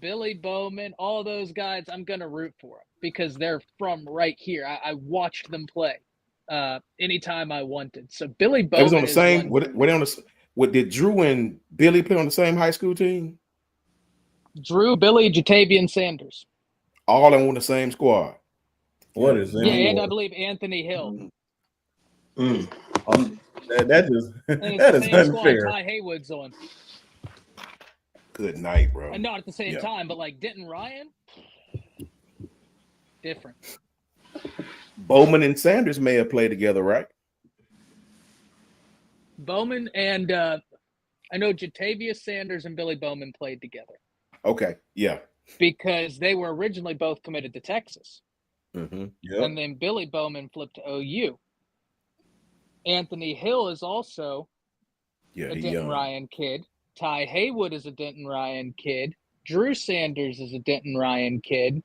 Billy Bowman, all those guys. I'm gonna root for them because they're from right here. I watched them play anytime I wanted. So Billy Bowman It was on the is same. one. What on the? What did Drew and Billy play on the same high school team? Drew, Billy, Jatavian Sanders. All on the same squad. What is Yeah, in and I war? believe Anthony Hill. Mm. That is And it's that the is same squad unfair. Ty Haywood's on. Good night, bro. And not at the same Yeah. time, but like Denton Ryan, different. Bowman and Sanders may have played together, right? Bowman and I know Jatavius Sanders and Billy Bowman played together Okay. Yeah. because they were originally both committed to Texas. Mm-hmm. Yep. And then Billy Bowman flipped to OU. Anthony Hill is also Yeah. a He Denton young. Ryan kid. Ty Haywood is a Denton Ryan kid. Drew Sanders is a Denton Ryan kid.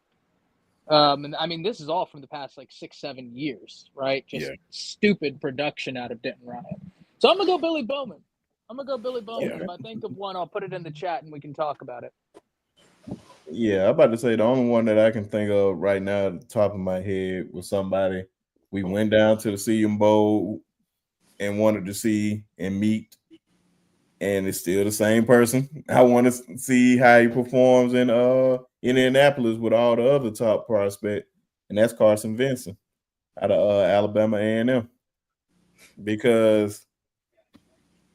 And I mean, this is all from the past like 6-7 years, right? Just stupid production out of Denton Ryan. So I'm gonna go Billy Bowman. Yeah. If I think of one, I'll put it in the chat and we can talk about it. Yeah, I'm about to say the only one that I can think of right now at the top of my head was somebody we went down to the Senior Bowl and wanted to see and meet, and it's still the same person. I want to see how he performs in Indianapolis with all the other top prospects, and that's Carson Vincent out of Alabama A&M, because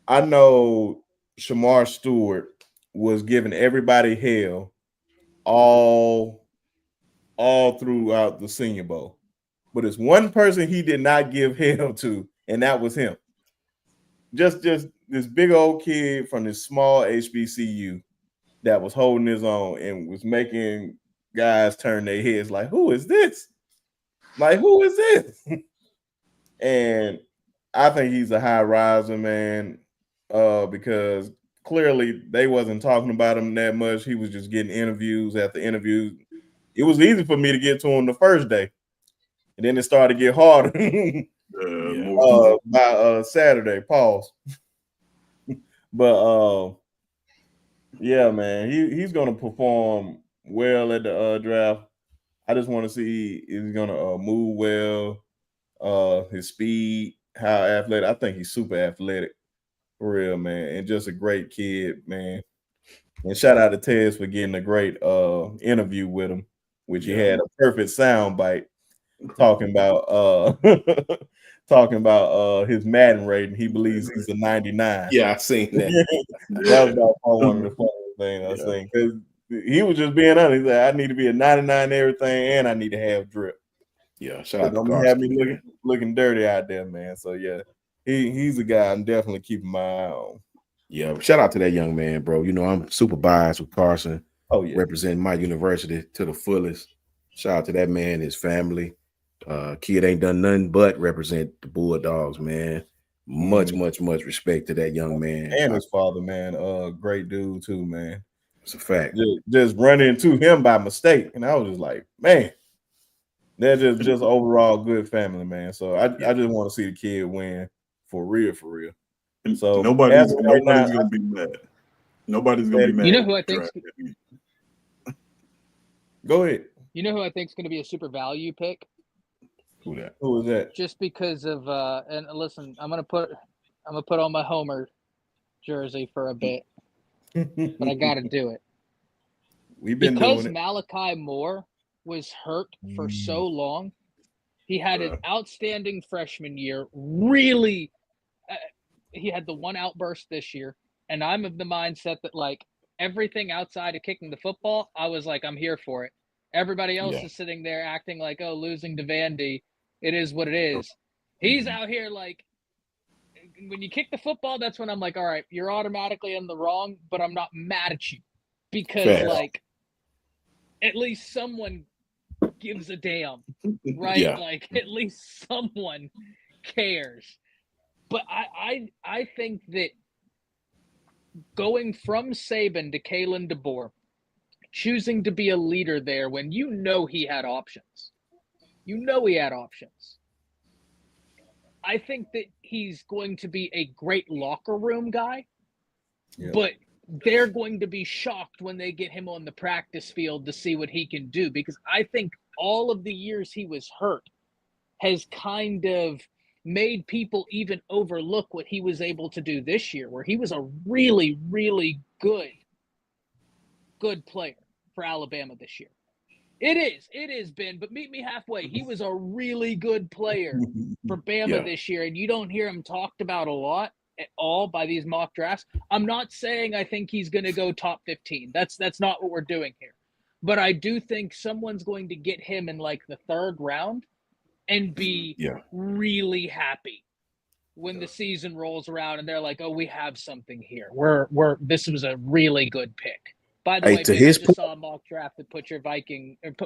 I know Shamar Stewart was giving everybody hell all throughout the Senior Bowl, but it's one person he did not give hell to, and that was him. Just this big old kid from this small HBCU that was holding his own and was making guys turn their heads like, who is this? Like, who is this? And I think he's a high riser, man. Because clearly they wasn't talking about him that much. He was just getting interviews after interviews. It was easy for me to get to him the first day, and then it started to get harder. By Saturday, pause. But yeah, man, he's gonna perform well at the draft. I just want to see if he's gonna move well, his speed, how athletic. I think he's super athletic, for real, man, and just a great kid, man. And shout out to Tez for getting a great interview with him, which he had a perfect sound bite talking about talking about his Madden rating. He believes he's a 99. Yeah, I seen that. That was about one of the funniest things I seen, because he was just being honest. He said, I need to be a 99 everything, and I need to have drip. Yeah, shout out to Don't have me looking dirty out there, man. So yeah, he's a guy I'm definitely keeping my eye on. Yeah, shout out to that young man, bro. You know, I'm super biased with Carson. Oh yeah, representing my university to the fullest. Shout out to that man, his family. Kid ain't done nothing but represent the Bulldogs, man. Much respect to that young man and his father, man. Great dude too, man. It's a fact. Just running into him by mistake, and I was just like, man, they're just overall good family, man. So I just want to see the kid win for real, for real. And so nobody's gonna be mad. Nobody's gonna be mad. You know who I think? Go ahead. You know who I think is going to be a super value pick? Who that? Who is that? Just because of and listen, I'm gonna put on my Homer jersey for a bit, but I got to do it. We've been because doing it. Malachi Moore was hurt for so long. He had an outstanding freshman year. Really, he had the one outburst this year, and I'm of the mindset that like everything outside of kicking the football, I was like, I'm here for it. Everybody else is sitting there acting like, oh, losing to Vandy, it is what it is. He's out here like, when you kick the football, that's when I'm like, all right, you're automatically in the wrong, but I'm not mad at you because like at least someone gives a damn, right? Yeah. Like at least someone cares. But I think that going from Saban to Kalen DeBoer, choosing to be a leader there when you know he had options. I think that he's going to be a great locker room guy, but they're going to be shocked when they get him on the practice field to see what he can do, because I think all of the years he was hurt has kind of made people even overlook what he was able to do this year, where he was a really, really good player for Alabama this year. It is, Ben, but meet me halfway. He was a really good player for Bama this year, and you don't hear him talked about a lot at all by these mock drafts. I'm not saying I think he's going to go top 15. That's not what we're doing here. But I do think someone's going to get him in like the third round and be really happy when the season rolls around and they're like, oh, we have something here. This was a really good pick. By the way, I just saw a mock draft that put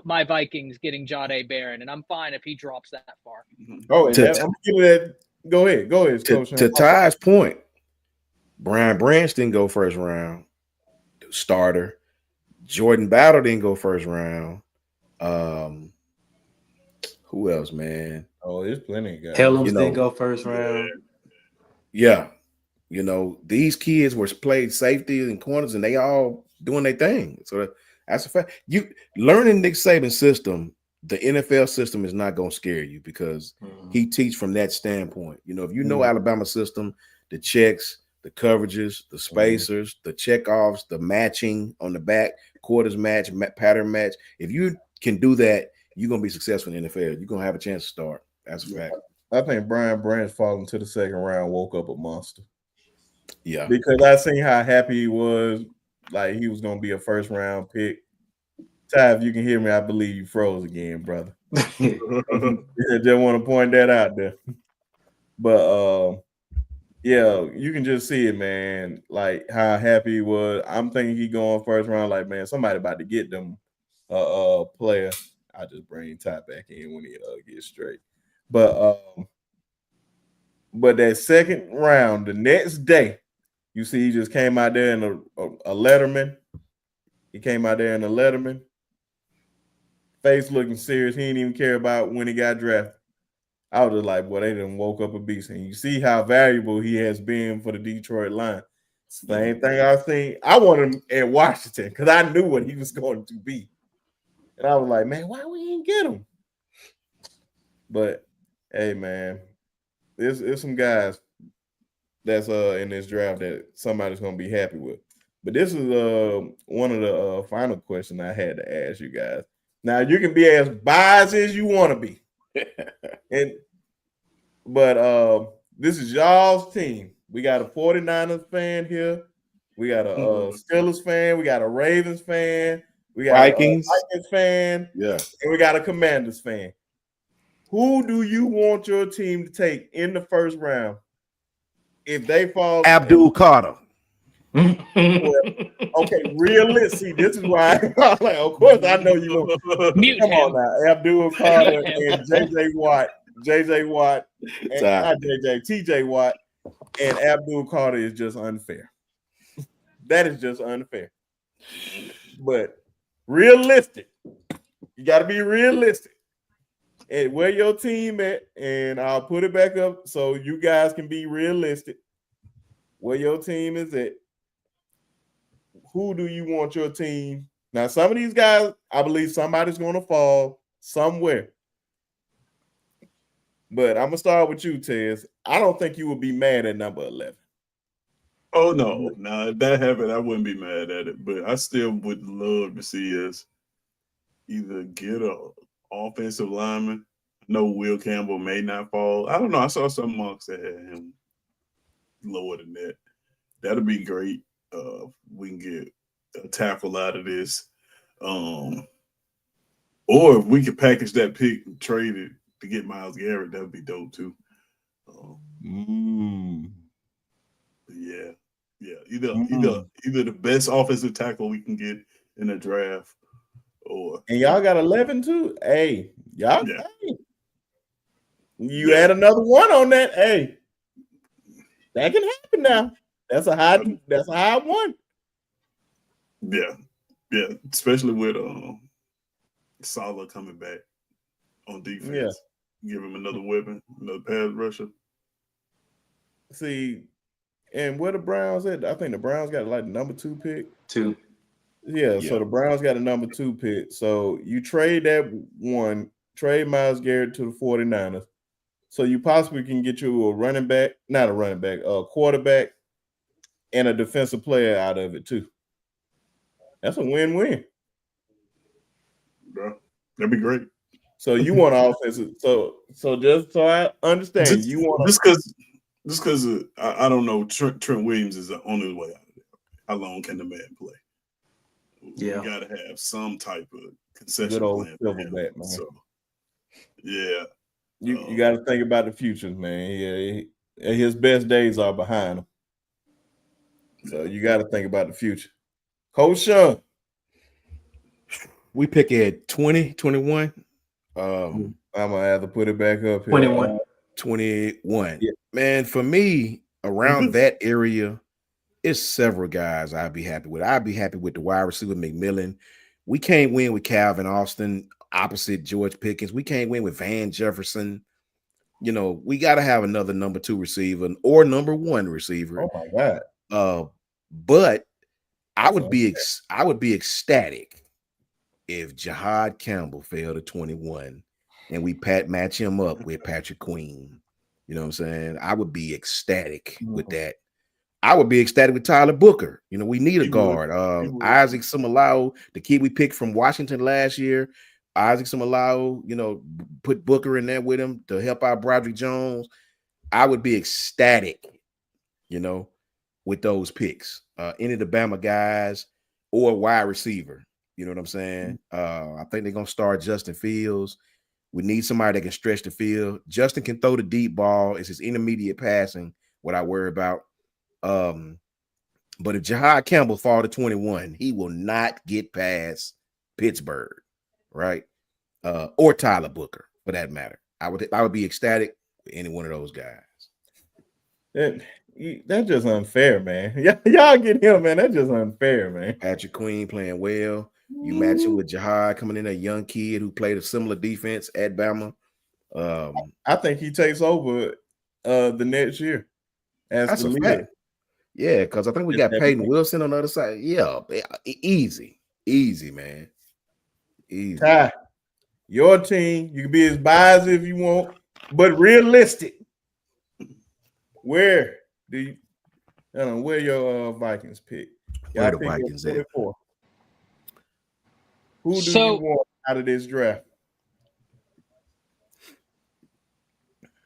my Vikings getting Jahdae Barron, and I'm fine if he drops that far. Oh, and I'm giving that. Go ahead, Coach. To Ty's point, Brian Branch didn't go first round. Starter. Jordan Battle didn't go first round. Who else, man? Oh, there's plenty of guys. Helms didn't go first round. Yeah. You know, these kids were played safety and corners, and they all doing their thing. So that's a fact. You learning Nick Saban's system, the NFL system is not going to scare you because he teach from that standpoint. You know, if you know Alabama system, the checks, the coverages, the spacers, the checkoffs, the matching on the back, quarters match, pattern match. If you can do that, you're going to be successful in the NFL. You're going to have a chance to start. That's a fact. I think Brian Branch falling to the second round woke up a monster. Yeah. Because I seen how happy he was, like he was going to be a first round pick. Ty, if you can hear me, I believe you froze again, brother. Just want to point that out there. But yeah, you can just see it, man. Like how happy he was. I'm thinking he going first round. Like, man, somebody about to get them player. I just bring Ty back in when he gets straight. But But that second round, the next day, you see, he just came out there in a Letterman. He came out there in a Letterman. Face looking serious. He didn't even care about when he got drafted. I was just like, boy, they done woke up a beast. And you see how valuable he has been for the Detroit Lions. Same thing I think. I wanted him at Washington because I knew what he was going to be. And I was like, man, why we didn't get him? But hey, man, there's some guys that's in this draft that somebody's gonna be happy with. But this is one of the final questions I had to ask you guys. Now you can be as biased as you want to be, but this is y'all's team. We got a 49ers fan here. We got a Steelers fan. We got a Ravens fan. We got Vikings. a Vikings fan. Yeah. And we got a Commanders fan. Who do you want your team to take in the first round? If they fall, Abdul Carter. Well, okay, realistic. This is why I'm like, of course, I know you want. Mute Come him. on now, Abdul Carter Mute him. and JJ Watt, and not TJ Watt, and Abdul Carter is just unfair. That is just unfair. But realistic, you got to be realistic. And where your team at, and I'll put it back up so you guys can be realistic. Where your team is at. Who do you want your team? Now, some of these guys, I believe somebody's going to fall somewhere. But I'm going to start with you, Tez. I don't think you would be mad at number 11. Oh, no. If that happened, I wouldn't be mad at it. But I still would love to see us either get a offensive lineman. I know Will Campbell may not fall. I don't know. I saw some mocks that had him lower than that. That'll be great. We can get a tackle out of this. Or if we could package that pick and trade it to get Myles Garrett, that would be dope too. Yeah. Either the best offensive tackle we can get in the draft, or and y'all got 11 too. Hey, y'all. Yeah. Hey. You add another one on that. Hey, that can happen now. That's a high one. Yeah, especially with Salah coming back on defense. Give him another weapon, another pass rusher. See, and where the Browns at? I think the Browns got like number 2 pick. 2. Yeah, so the Browns got a number 2 pick. So you trade that one, trade Myles Garrett to the 49ers. So you possibly can get you a quarterback, and a defensive player out of it too. That's a win-win. Bro, that'd be great. So you want offensive. So just so I understand, you want just because I don't know. Trent Williams is on his way out of there. How long can the man play? Yeah, you got to have some type of concession good old plan. Silverback, man. So, yeah, you got to think about the futures, man. Yeah, his best days are behind him. So you got to think about the future. Coach Sean. We pick at 20, 21. I'm gonna have to put it back up here. 21. 21. Yeah. Man, for me, around that area, it's several guys I'd be happy with. I'd be happy with the wide receiver McMillan. We can't win with Calvin Austin opposite George Pickens. We can't win with Van Jefferson. You know, we got to have another number 2 receiver or number 1 receiver. Oh my God. But I would be ecstatic if Jahad Campbell fell to 21 and we match him up with Patrick Queen. You know what I'm saying? I would be ecstatic with that. I would be ecstatic with Tyler Booker. You know, we need a guard. Isaac Seumalo, the kid we picked from Washington last year. Isaac Seumalo, you know, put Booker in there with him to help out Broderick Jones. I would be ecstatic, you know, with those picks. Any of the Bama guys or wide receiver. You know what I'm saying? I think they're going to start Justin Fields. We need somebody that can stretch the field. Justin can throw the deep ball. It's his intermediate passing, what I worry about. But if Jahad Campbell fall to 21, he will not get past Pittsburgh, right? Or Tyler Booker, for that matter. I would be ecstatic with any one of those guys. That's just unfair, man. Y'all get him, man. That's just unfair, man. Patrick Queen playing well. You match it with Jahad coming in, a young kid who played a similar defense at Bama. I think he takes over the next year as That's the a leader. fact. Yeah, because I think we got Peyton Wilson on the other side. Yeah, easy, man. Easy. Ty, your team, you can be as biased if you want, but realistic. Where do you? I don't know where your Vikings pick. Where the Vikings at? Who do you want out of this draft?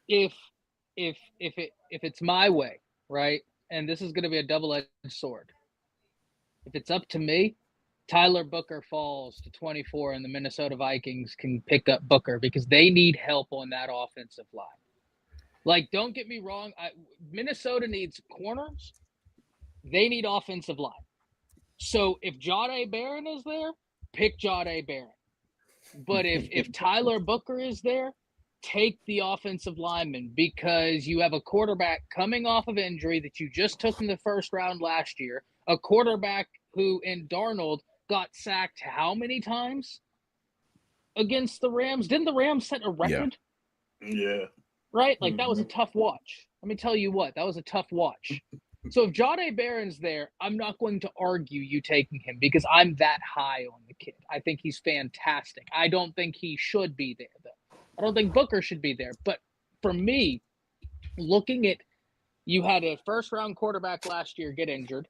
If it's my way, right, and this is going to be a double-edged sword. If it's up to me, Tyler Booker falls to 24, and the Minnesota Vikings can pick up Booker because they need help on that offensive line. Like, don't get me wrong, Minnesota needs corners. They need offensive line. So if Jahdae Barron is there, pick Jahdae Barron. But if Tyler Booker is there, take the offensive lineman because you have a quarterback coming off of injury that you just took in the first round last year, a quarterback who in Darnold got sacked how many times against the Rams? Didn't the Rams set a record? Yeah. Right? Like, that was a tough watch. Let me tell you what, that was a tough watch. So if Jahdae Barron's there, I'm not going to argue you taking him because I'm that high on the kid. I think he's fantastic. I don't think he should be there, though. I don't think Booker should be there. But for me, looking at you had a first-round quarterback last year get injured,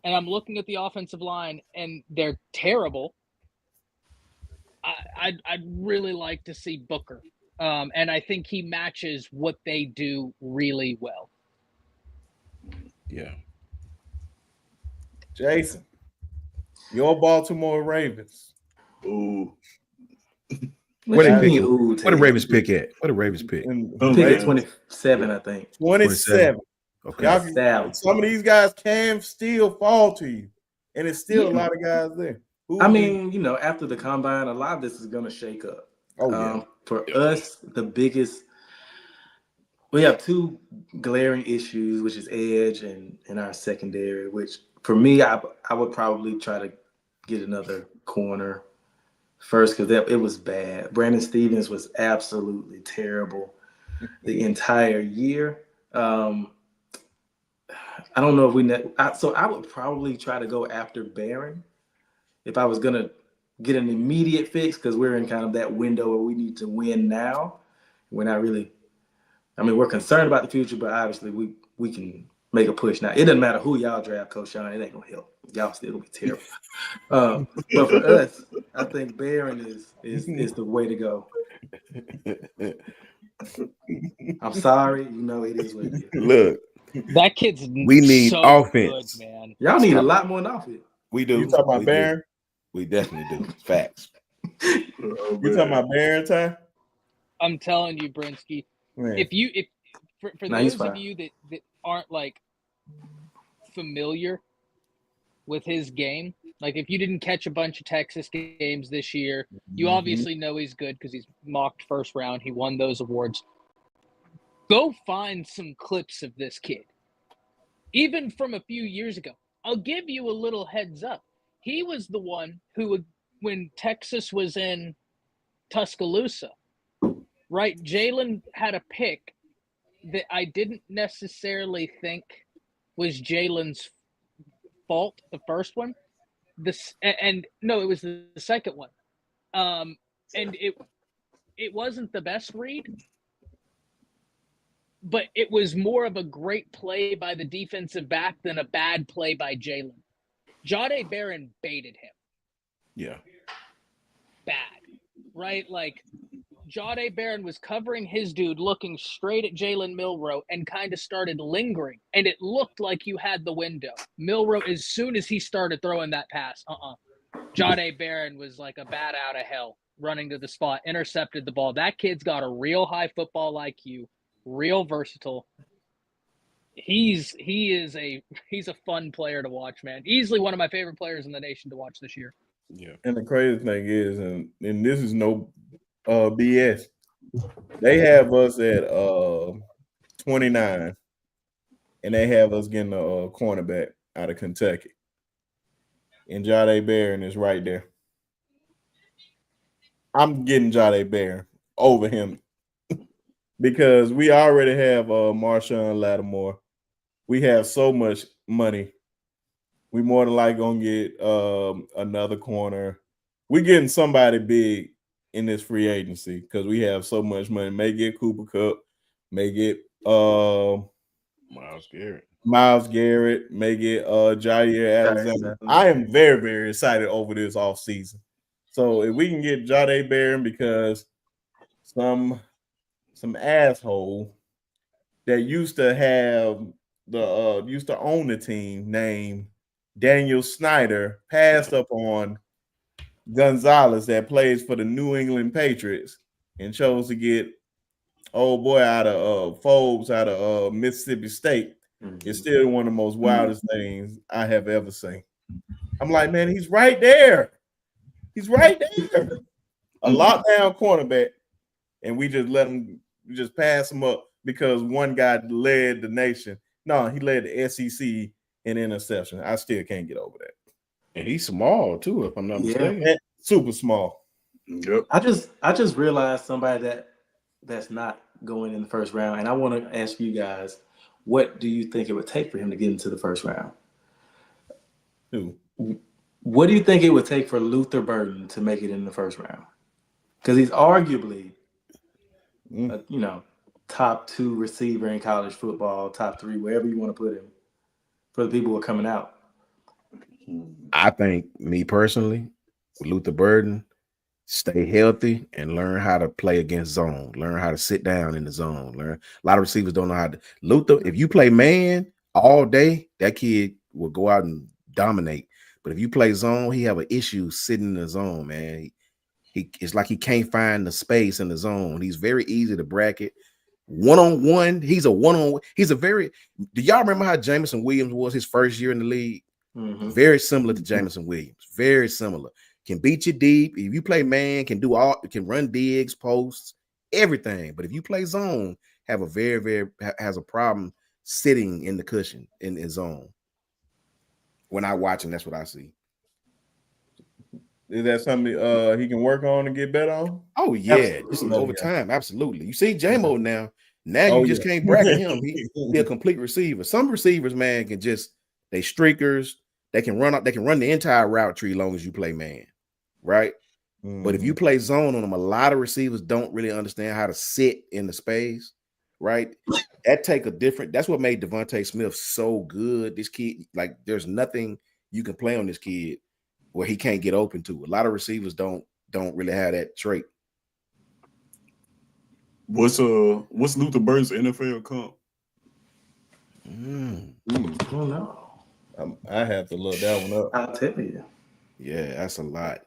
and I'm looking at the offensive line, and they're terrible. I'd really like to see Booker. And I think he matches what they do really well. Yeah. Jason, your Baltimore Ravens. Ooh. What they picking? What the Ravens pick at? What the Ravens pick? Pick at 27, I think. 27. Okay. Some of these guys can still fall to you, and it's still a lot of guys there. After the combine, a lot of this is going to shake up. Oh, yeah. For us, we have two glaring issues, which is edge and our secondary, which for me, I would probably try to get another corner first because it was bad. Brandon Stevens was absolutely terrible the entire year. I don't know if so I would probably try to go after Barron if I was going to get an immediate fix because we're in kind of that window where we need to win now. We're not really, we're concerned about the future, but obviously we can make a push now. It doesn't matter who y'all draft, Coach Sean. It ain't going to help. Y'all still going to be terrible. But for us, I think Barron is the way to go. I'm sorry. It is what it is. Look. That kid's we need so offense. Good, man. Y'all need a lot more than offense. We do. You talking about Barron? We definitely do. Facts. You talking about Barron, Ty? I'm telling you, Brinsky. If for those of you that aren't like familiar with his game, like if you didn't catch a bunch of Texas games this year, you obviously know he's good because he's mocked first round. He won those awards. Go find some clips of this kid, even from a few years ago. I'll give you a little heads up. He was the one who, when Texas was in Tuscaloosa, right? Jalen had a pick that I didn't necessarily think was Jalen's fault, the first one. It was the second one. And it wasn't the best read, but it was more of a great play by the defensive back than a bad play by Jalen. Jahdae Barron baited him. Yeah. Bad, right? Like, Jahdae Barron was covering his dude, looking straight at Jalen Milroe, and kind of started lingering. And it looked like you had the window. Milroe, as soon as he started throwing that pass, Jahdae Barron was like a bat out of hell, running to the spot, intercepted the ball. That kid's got a real high football IQ, real versatile. He's a fun player to watch, man. Easily one of my favorite players in the nation to watch this year. Yeah. And the crazy thing is, and this is no BS, they have us at 29. and they have us getting a cornerback out of Kentucky. And Jade Barron is right there. I'm getting Jade Barron over him because we already have Marshawn Lattimore. We have so much money. We more than likely gonna get another corner. We're getting somebody big in this free agency because we have so much money. May get Cooper Kupp, may get Myles Garrett, may get Jair Alexander. I am very, very excited over this offseason. So if we can get Jade Barron because some asshole that used to own the team named Daniel Snyder passed up on Gonzalez that plays for the New England Patriots and chose to get old boy out of Forbes out of Mississippi State. It's still one of the most wildest things I have ever seen. I'm like, man, he's right there. He's right there. A lockdown cornerback, and we just pass him up because one guy led the nation. No, he led the SEC in interception. I still can't get over that. And he's small too, if I'm not mistaken. And super small. Yep. I just realized somebody that's not going in the first round, and I want to ask you guys, what do you think it would take for him to get into the first round? Who? What do you think it would take for Luther Burden to make it in the first round? Because he's arguably, top 2 receiver in college football, top 3, wherever you want to put him, for the people who are coming out. I think, me personally, with Luther Burden, stay healthy and learn how to play against zone. Learn how to sit down in the zone. A lot of receivers don't know how to. Luther, if you play man all day, that kid will go out and dominate. But if you play zone, he have an issue sitting in the zone, man. It's like he can't find the space in the zone. He's very easy to bracket. One-on-one, he's a one-on-one. Do y'all remember how Jameson Williams was his first year in the league? Mm-hmm. Very similar to Jameson Williams. Very similar. Can beat you deep. If you play man, can run digs, posts, everything. But if you play zone, has a problem sitting in the cushion in his zone. When I watch him, that's what I see. Is that something he can work on and get better on? Oh yeah, just over time, absolutely. You see J-Mo now. You just can't bracket him. He's a complete receiver. Some receivers, man, they streakers. They can run the entire route tree as long as you play man, right? Mm-hmm. But if you play zone on them, a lot of receivers don't really understand how to sit in the space, right? That's what made Devontae Smith so good. This kid, like, there's nothing you can play on this kid where he can't get open to. A lot of receivers don't really have that trait. What's Luther Burden's NFL comp? I don't know. I have to look that one up. I'll tell you. Yeah, that's a lot.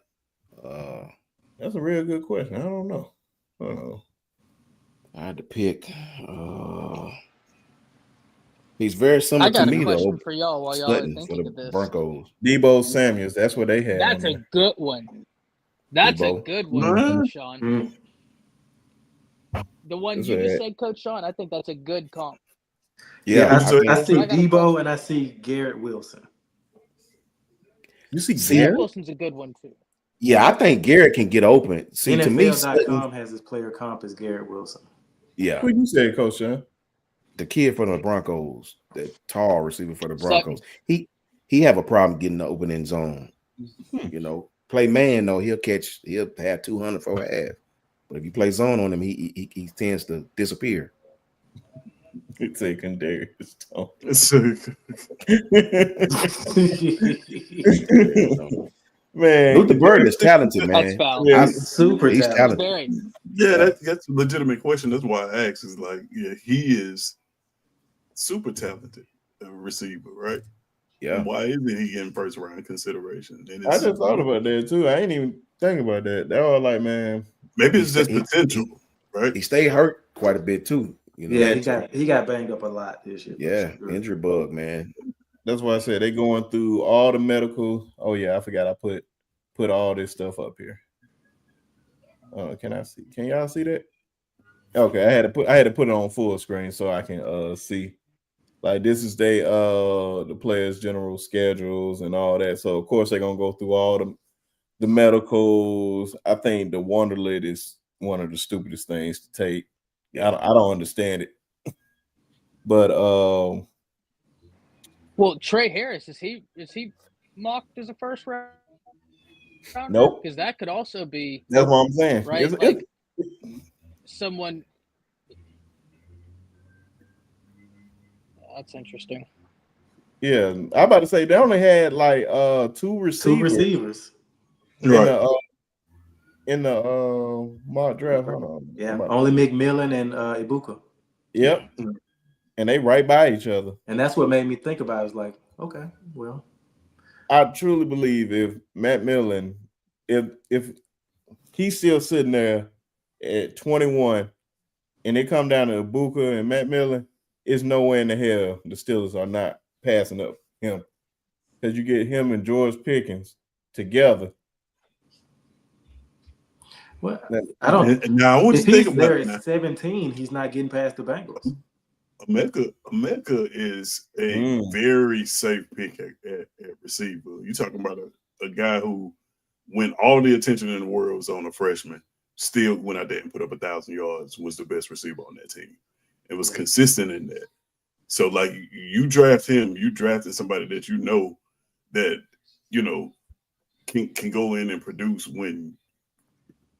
That's a real good question. I don't know. I had to pick. He's very similar to me, though. I got a question for y'all while y'all are thinking of this. Broncos. Debo Samuels. That's what they had. That's a good one. That's a good one, Sean. The one you just said, Coach Sean. I think that's a good comp. Yeah, I see Debo and I see Garrett Wilson. You see Garrett Wilson's a good one too. Yeah, I think Garrett can get open. See, to me, NFL.com has his player comp as Garrett Wilson. Yeah. What you say, Coach Sean? The kid for the Broncos, the tall receiver for the Broncos, he have a problem getting the opening zone. Play man though, he'll have 200 for a half. But if you play zone on him, he tends to disappear. It's a Kadarius man, Luther Burden is talented, man. That's super talented. Yeah, that's a legitimate question. That's why I asked. Is like, yeah, he is super talented receiver, right? Yeah. And why isn't he in first round consideration? I just thought about that too. I ain't even think about that. They were like, man, maybe it's just potential, right? He stayed hurt quite a bit too. Yeah, he got banged up a lot this year. Yeah, sure. Injury bug, man. That's why I said they going through all the medical. Oh yeah, I forgot I put all this stuff up here. Can I see? Can y'all see that? Okay, I had to put it on full screen so I can see Like this is the players' general schedules and all that. So of course they're gonna go through all the medicals. I think the Wonderlit is one of the stupidest things to take. I don't understand it. But well, Trey Harris, is he mocked as a first rounder? Nope. Because that could also be. That's what I'm saying. Right, someone. That's interesting. Yeah, I'm about to say they only had like two receivers. Right. In the mock draft. Hold on. Yeah, only McMillan and Ibuka. Yep. And they right by each other. And that's what made me think about it. I was like, okay, well. I truly believe if Matt Millen, if he's still sitting there at 21 and they come down to Ibuka and Matt Millen, it's nowhere in the hell the Steelers are not passing up him. Because you get him and George Pickens together. Well, I don't. Now, I want if you to he's think there about at 17, he's not getting past the Bengals. Emeka is a very safe pick at receiver. You're talking about a guy who, when all the attention in the world was on a freshman, still went out there and put up 1,000 yards, was the best receiver on that team. It was consistent in that. So, like, you draft him, you drafted somebody that you know that, can go in and produce when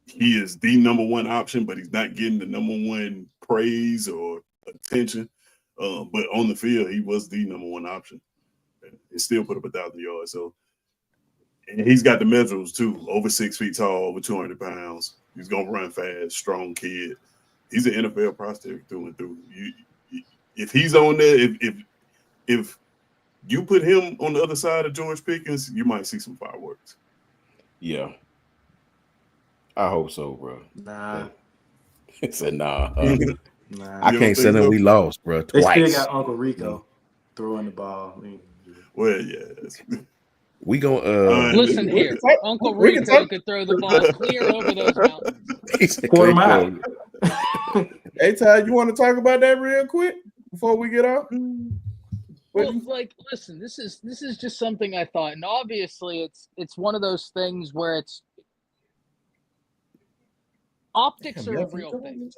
he is the number one option, but he's not getting the number one praise or attention. But on the field, he was the number one option. And still put up 1,000 yards. So, and he's got the measurables too. Over 6 feet tall, over 200 pounds. He's gonna run fast, strong kid. He's an NFL prospect through and through. If he's on there, if you put him on the other side of George Pickens, you might see some fireworks. Yeah. I hope so, bro. Nah. He said, nah. Nah. I can't say that we lost, bro. They Twice. still got Uncle Rico throwing the ball. Well, yeah. We gonna listen here. Uncle Rico could throw the ball clear over those mountains. Quarter mile. Hey, Ty, you want to talk about that real quick before we get off? Well, like, listen, this is just something I thought, and obviously it's one of those things where it's optics are a real thing.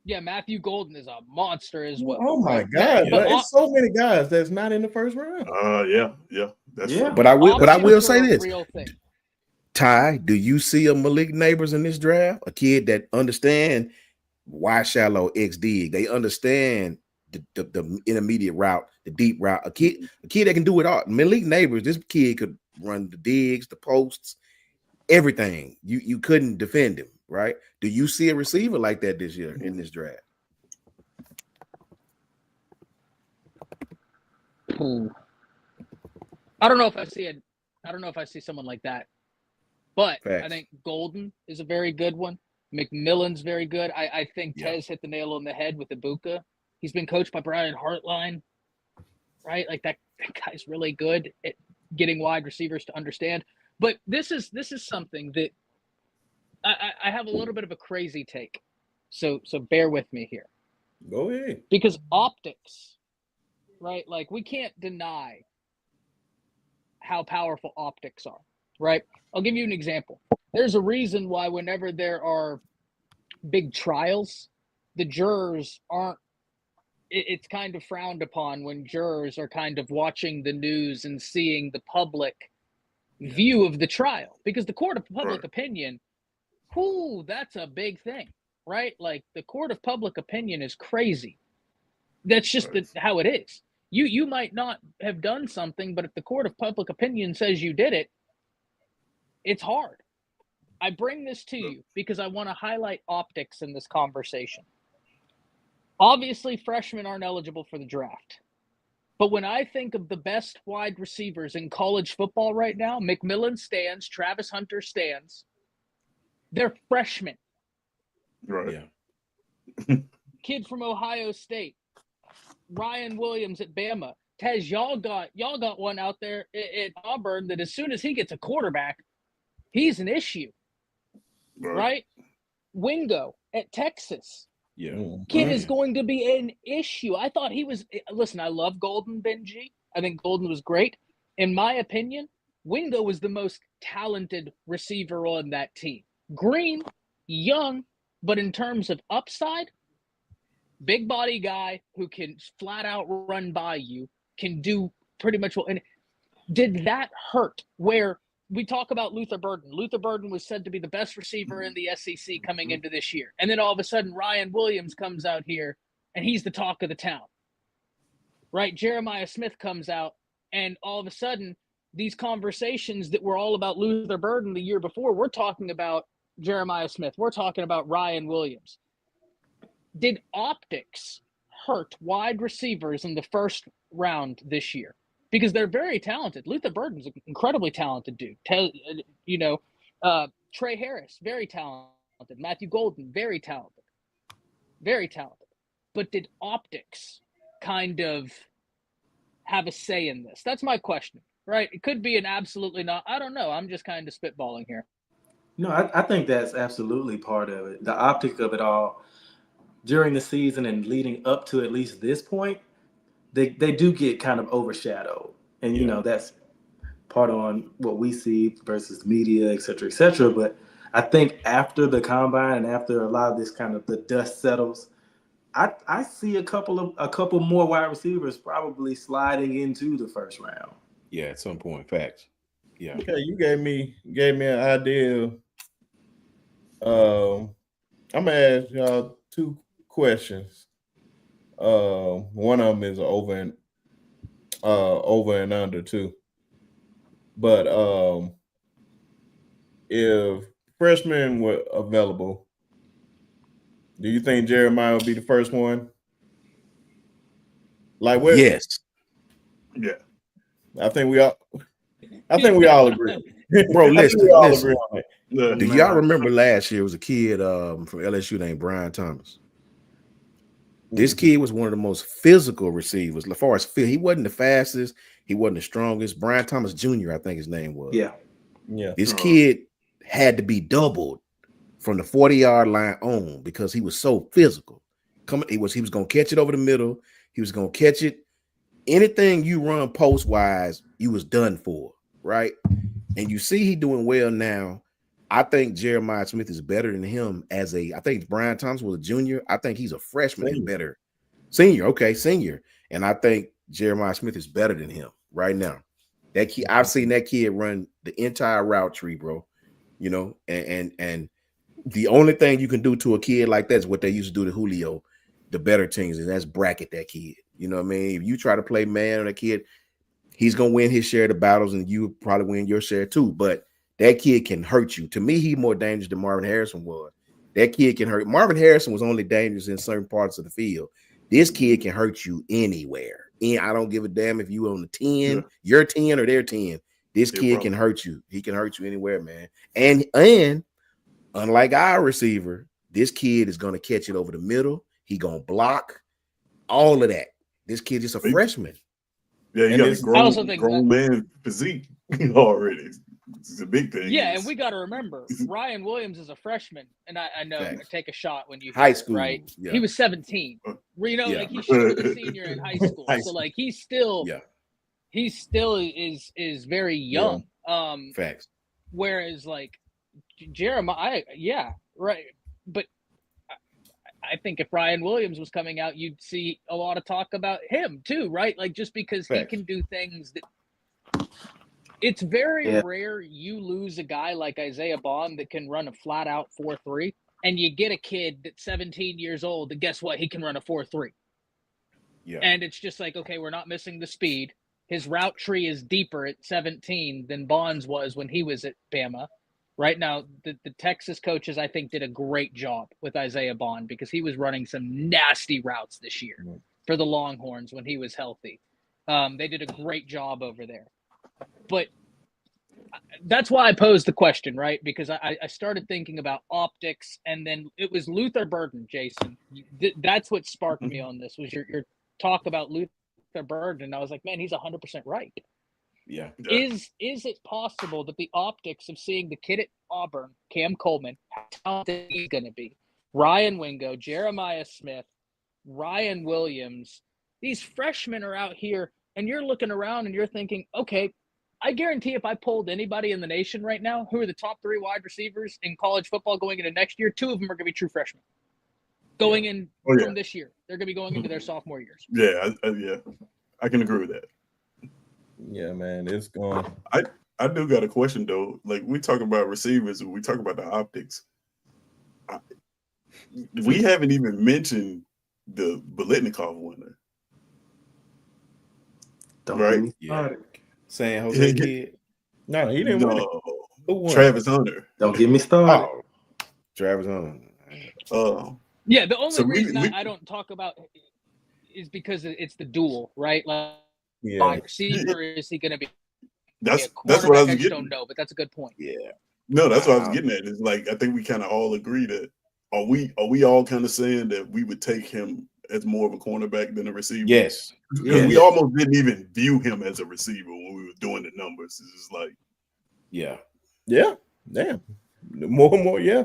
Yeah, Matthew Golden is a monster as well. Oh my God! But it's so many guys that's not in the first round. Yeah, that's true. But I will say this. Real thing. Ty, do you see a Malik Neighbors in this draft? A kid that understand why shallow X dig. They understand the intermediate route, the deep route. A kid that can do it all. Malik Neighbors, this kid could run the digs, the posts, everything. You couldn't defend him, right? Do you see a receiver like that this year in this draft? I don't know if I see it. I don't know if I see someone like that. But Facts. I think Golden is a very good one. McMillan's very good. I think Tez hit the nail on the head with Ibuka. He's been coached by Brian Hartline, right? Like that guy's really good at getting wide receivers to understand. But this is something that I have a little bit of a crazy take. So bear with me here. Go ahead. Because optics, right? Like we can't deny how powerful optics are, right? I'll give you an example. There's a reason why whenever there are big trials, the jurors aren't, it's kind of frowned upon when jurors are kind of watching the news and seeing the public view of the trial, because the court of public opinion, that's a big thing, right? Like the court of public opinion is crazy. That's just how it is. You might not have done something, but if the court of public opinion says you did it, it's hard. I bring this to you because I want to highlight optics in this conversation. Obviously, freshmen aren't eligible for the draft. But when I think of the best wide receivers in college football right now, McMillan stands, Travis Hunter stands. They're freshmen. Right. Yeah. Kid from Ohio State, Ryan Williams at Bama. Tez, y'all got one out there at Auburn that as soon as he gets a quarterback, he's an issue. Right? Wingo at Texas. Kid is going to be an issue. I thought he was – listen, I love Golden, Benji. I think Golden was great. In my opinion, Wingo was the most talented receiver on that team. Green, young, but in terms of upside, big body guy who can flat out run by you, can do pretty much what – and did that hurt where – we talk about Luther Burden. Luther Burden was said to be the best receiver in the SEC coming into this year. And then all of a sudden, Ryan Williams comes out here, and he's the talk of the town. Right? Jeremiah Smith comes out, and all of a sudden, these conversations that were all about Luther Burden the year before, we're talking about Jeremiah Smith. We're talking about Ryan Williams. Did optics hurt wide receivers in the first round this year? Because they're very talented. Luther Burden's an incredibly talented dude. Trey Harris, very talented. Matthew Golden, very talented. Very talented. But did optics kind of have a say in this? That's my question, right? It could be an absolutely not. I don't know. I'm just kind of spitballing here. No, I think that's absolutely part of it. The optic of it all during the season and leading up to at least this point, they do get kind of overshadowed. And, you know, that's part on what we see versus media, et cetera, et cetera. But I think after the combine and after a lot of this kind of the dust settles, I see a couple more wide receivers probably sliding into the first round. Yeah, at some point. Facts. Yeah. Okay, you gave me an idea. I'm gonna ask y'all two questions. One of them is over and under too. But if freshmen were available, do you think Jeremiah would be the first one? Like what? Yes. Yeah. I think we all agree. Bro, listen. Yeah. Do y'all remember last year was a kid from LSU named Brian Thomas? This kid was one of the most physical receivers. As far as he wasn't the fastest, he wasn't the strongest. Brian Thomas Jr., I think his name was. Yeah. This kid had to be doubled from the 40-yard line on because he was so physical. He was going to catch it over the middle. He was going to catch it. Anything you run post-wise, you was done for, right? And you see he doing well now. I think Jeremiah Smith is better than him I think Brian Thomas was a junior. I think he's a freshman and better. Senior. And I think Jeremiah Smith is better than him right now. That kid, I've seen that kid run the entire route tree, bro. You know, and the only thing you can do to a kid like that is what they used to do to Julio, the better teams, and that's bracket that kid. You know what I mean? If you try to play man on a kid, he's gonna win his share of the battles, and you probably win your share too. But that kid can hurt you. To me, he's more dangerous than Marvin Harrison was. That kid can hurt. Marvin Harrison was only dangerous in certain parts of the field. This kid can hurt you anywhere. And I don't give a damn if you on the 10, your 10 or their 10. This kid can hurt you. He can hurt you anywhere, man. And unlike our receiver, this kid is going to catch it over the middle. He going to block all of that. This kid is a freshman. Yeah, you got a grown man physique already. It's a big thing. Yeah, and we got to remember, Ryan Williams is a freshman, and I know take a shot when you high school, right? Yeah. He was 17. You know, like he should have been a senior in high school. So like he's still is very young. Facts. Whereas like Jeremiah, right. But I think if Ryan Williams was coming out, you'd see a lot of talk about him too, right? Like just because he can do things that. It's very rare you lose a guy like Isaiah Bond that can run a flat-out 4.3, and you get a kid that's 17 years old, and guess what? He can run a 4.3. Yeah. And it's just like, okay, we're not missing the speed. His route tree is deeper at 17 than Bonds was when he was at Bama. Right now, the Texas coaches, I think, did a great job with Isaiah Bond because he was running some nasty routes this year for the Longhorns when he was healthy. They did a great job over there. But that's why I posed the question, right? Because I started thinking about optics, and then it was Luther Burden, Jason. That's what sparked me on this, was your talk about Luther Burden. And I was like, man, he's 100% right. Yeah. Is it possible that the optics of seeing the kid at Auburn, Cam Coleman, how talented he's going to be, Ryan Wingo, Jeremiah Smith, Ryan Williams. These freshmen are out here, and you're looking around and you're thinking, okay, I guarantee if I polled anybody in the nation right now, who are the top 3 wide receivers in college football going into next year, 2 of them are going to be true freshmen. Going in from this year. They're going to be going into their sophomore years. Yeah, I can agree with that. Yeah, man, it's going. I do got a question though. Like we talk about receivers, and we talk about the optics. We haven't even mentioned the Biletnikoff winner. Don't right? Yeah. San Jose kid. No, he didn't win it. Who won? Travis Hunter. Don't get me started. Oh, Travis Hunter. Yeah, the only reason I don't talk about is because it's the duel, right? Like, wide receiver, is he going to be? That's what I was getting. Don't know, but that's a good point. Yeah. No, that's what I was getting at. It's like I think we kind of all agree that are we all kind of saying that we would take him as more of a cornerback than a receiver? Yes. Because we almost didn't even view him as a receiver when we were doing the numbers. It's just like, yeah, damn, more and more, yeah.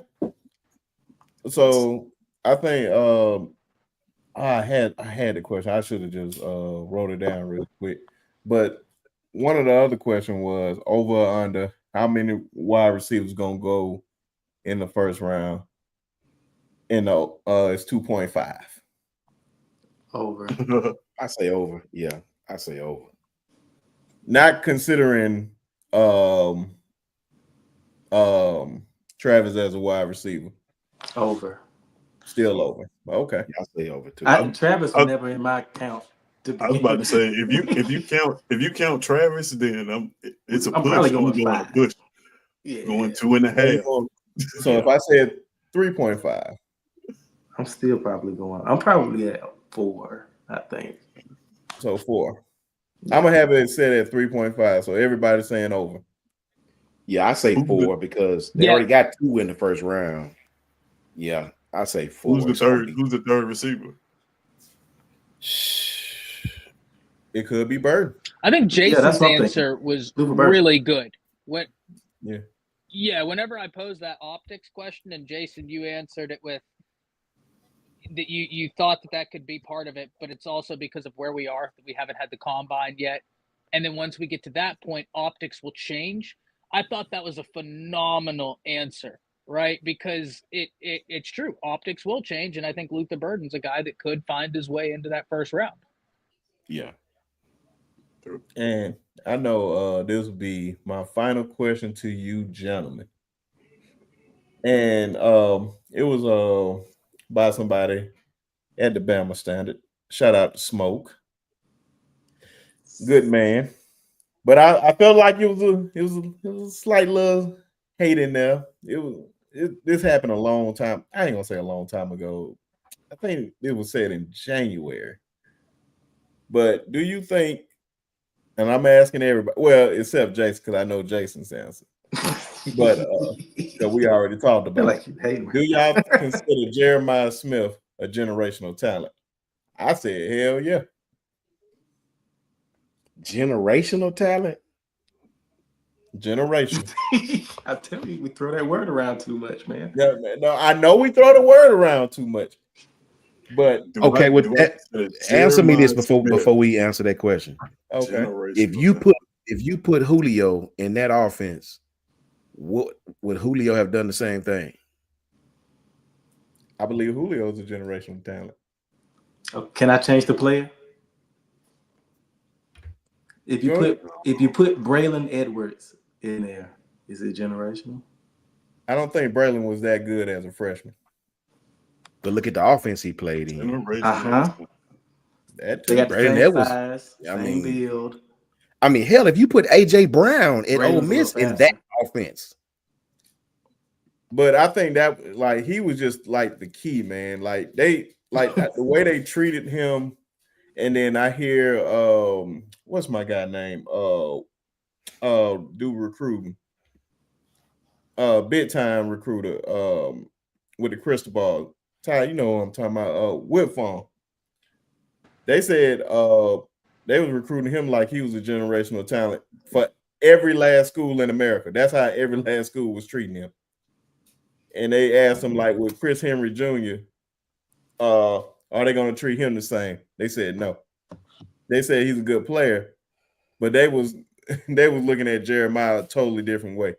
So I think I had the question. I should have just wrote it down really quick. But one of the other questions was over or under how many wide receivers gonna go in the first round. And it's 2.5. Over. I say over. Yeah, I say over. Not considering Travis as a wide receiver. Over. Still over. Okay. I say over too. Travis was never in my count. I was about to say if you count Travis, then it's a push. Probably going 5. Push. Yeah. Going 2.5. So if I said 3.5. I'm still probably going. I'm probably at 4, I think. So 4. I'm gonna have it set at 3.5. So everybody's saying over. Yeah, I say 4 because they already got 2 in the first round. Yeah, I say 4. Who's the third receiver? It could be Bird. I think Jason's answer was really good. Whenever I posed that optics question, and Jason, you answered it with that you thought that could be part of it, but it's also because of where we are that we haven't had the combine yet. And then once we get to that point, optics will change. I thought that was a phenomenal answer, right? Because it's true. Optics will change, and I think Luther Burden's a guy that could find his way into that first round. Yeah. And I know this will be my final question to you, gentlemen. And it was by somebody at the Bama Standard. Shout out to Smoke. Good man. But I felt like it was a slight little hate in there. This happened a long time. I ain't gonna say a long time ago. I think it was said in January. But do you think, and I'm asking everybody, well, except Jason, because I know Jason's answer. But that we already talked about. Do y'all consider Jeremiah Smith a generational talent? I said, hell yeah. Generational talent? Generation. I tell you, we throw that word around too much, man. Yeah, man. No, I know we throw the word around too much. But okay, with that, answer me this before we answer that question. Okay. If you put Julio in that offense, would Julio have done the same thing? I believe Julio is a generational talent. Can I change the player? If you put Braylon Edwards in there, is it generational? I don't think Braylon was that good as a freshman. But look at the offense he played in. They got the same size, same build. I mean, hell, if you put AJ Brown at Ole Miss in that offense. But I think that like he was just like the key, man. Like they the way they treated him, and then I hear what's my guy name? Do recruiting. Big time recruiter with the crystal ball. Ty, you know what I'm talking about, Whip Phone. They said they was recruiting him like he was a generational talent for every last school in America. That's how every last school was treating him. and they asked him like with Chris Henry Jr., are they going to treat him the same? They said no. They said he's a good player, but they was looking at Jeremiah a totally different way.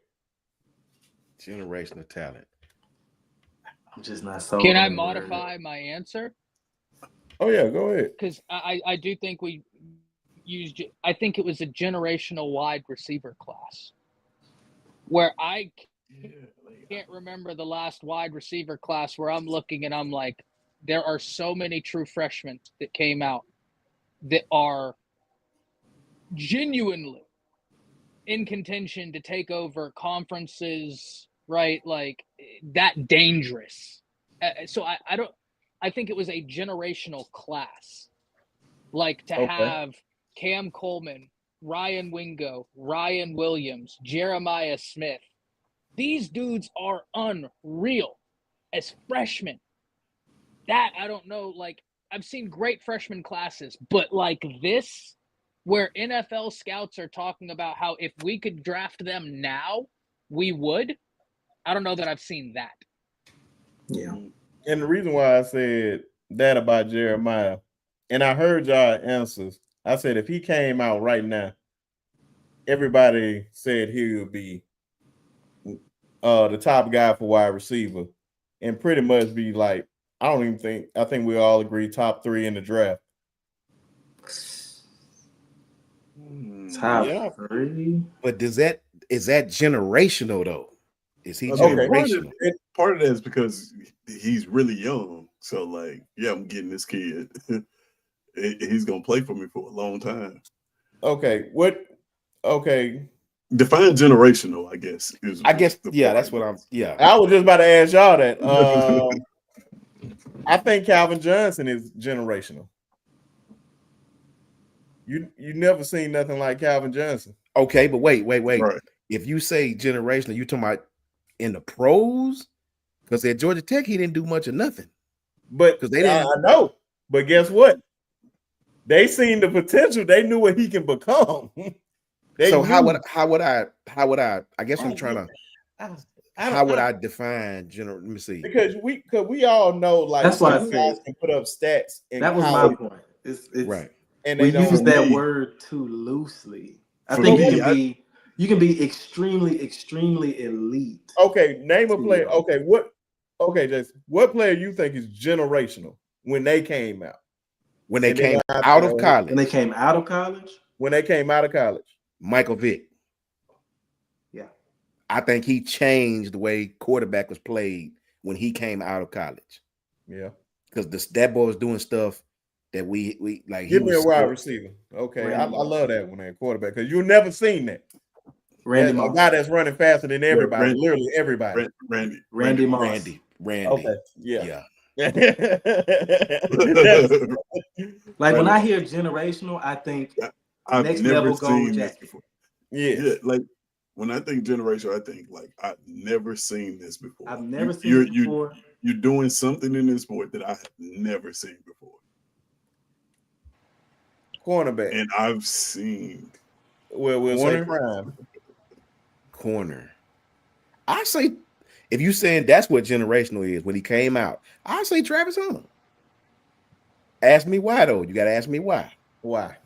Generational talent. I'm just not so. Can I modify my answer? Oh yeah, go ahead. Because I do think we used. I think it was a generational wide receiver class, where I can't remember the last wide receiver class where I'm looking and I'm like, there are so many true freshmen that came out that are genuinely in contention to take over conferences, right? Like that dangerous. So I think it was a generational class. Like to have Cam Coleman, Ryan Wingo, Ryan Williams, Jeremiah Smith. These dudes are unreal as freshmen. That I don't know. Like I've seen great freshman classes, but like this, where NFL scouts are talking about how if we could draft them now, we would. I don't know that I've seen that. Yeah. And the reason why I said that about Jeremiah, and I heard y'all answers, I said if he came out right now, everybody said he would be the top guy for wide receiver and pretty much be like, I think we all agree top 3 in the draft. Top 3. But is that generational though? Is he I mean, generational? Part of that is because he's really young. So like, yeah, I'm getting this kid. He's gonna play for me for a long time. Okay. Define generational, I guess. That's what I'm. Yeah, I was just about to ask y'all that. I think Calvin Johnson is generational. You never seen nothing like Calvin Johnson. Okay, but wait. Right. If you say generational, you talking about in the pros? Because at Georgia Tech, he didn't do much of nothing. But because they didn't. I know. But guess what? They seen the potential. They knew what he can become. So how would I? I guess I'm trying to. How would I define general? Let me see. Because we all know like that's why guys can put up stats. That was my point. It's right. And we use that word too loosely. I think you can be extremely elite. Okay, name a player. Okay, Jason, what player you think is generational when they came out? When they came out of college. When they came out of college? When they came out of college. Michael Vick. Yeah. I think he changed the way quarterback was played when he came out of college. Yeah. Because that boy was doing stuff that we like. Give me a wide receiver. Okay. I love that when they're quarterback because you've never seen that. Randy a guy that's running faster than everybody, literally everybody. Randy Moss. Randy. Okay. Yeah. Like when I hear generational, I think I've next never level seen gold this jacket. before. Yeah. Like when I think generational, I think like I've never seen this before. I've never seen it before. You're doing something in this sport that I've never seen before. Cornerback. And I've seen. We'll say prime. Corner. I say, if you saying that's what generational is when he came out, I say Travis Hunter. Ask me why though. You got to ask me why. Why?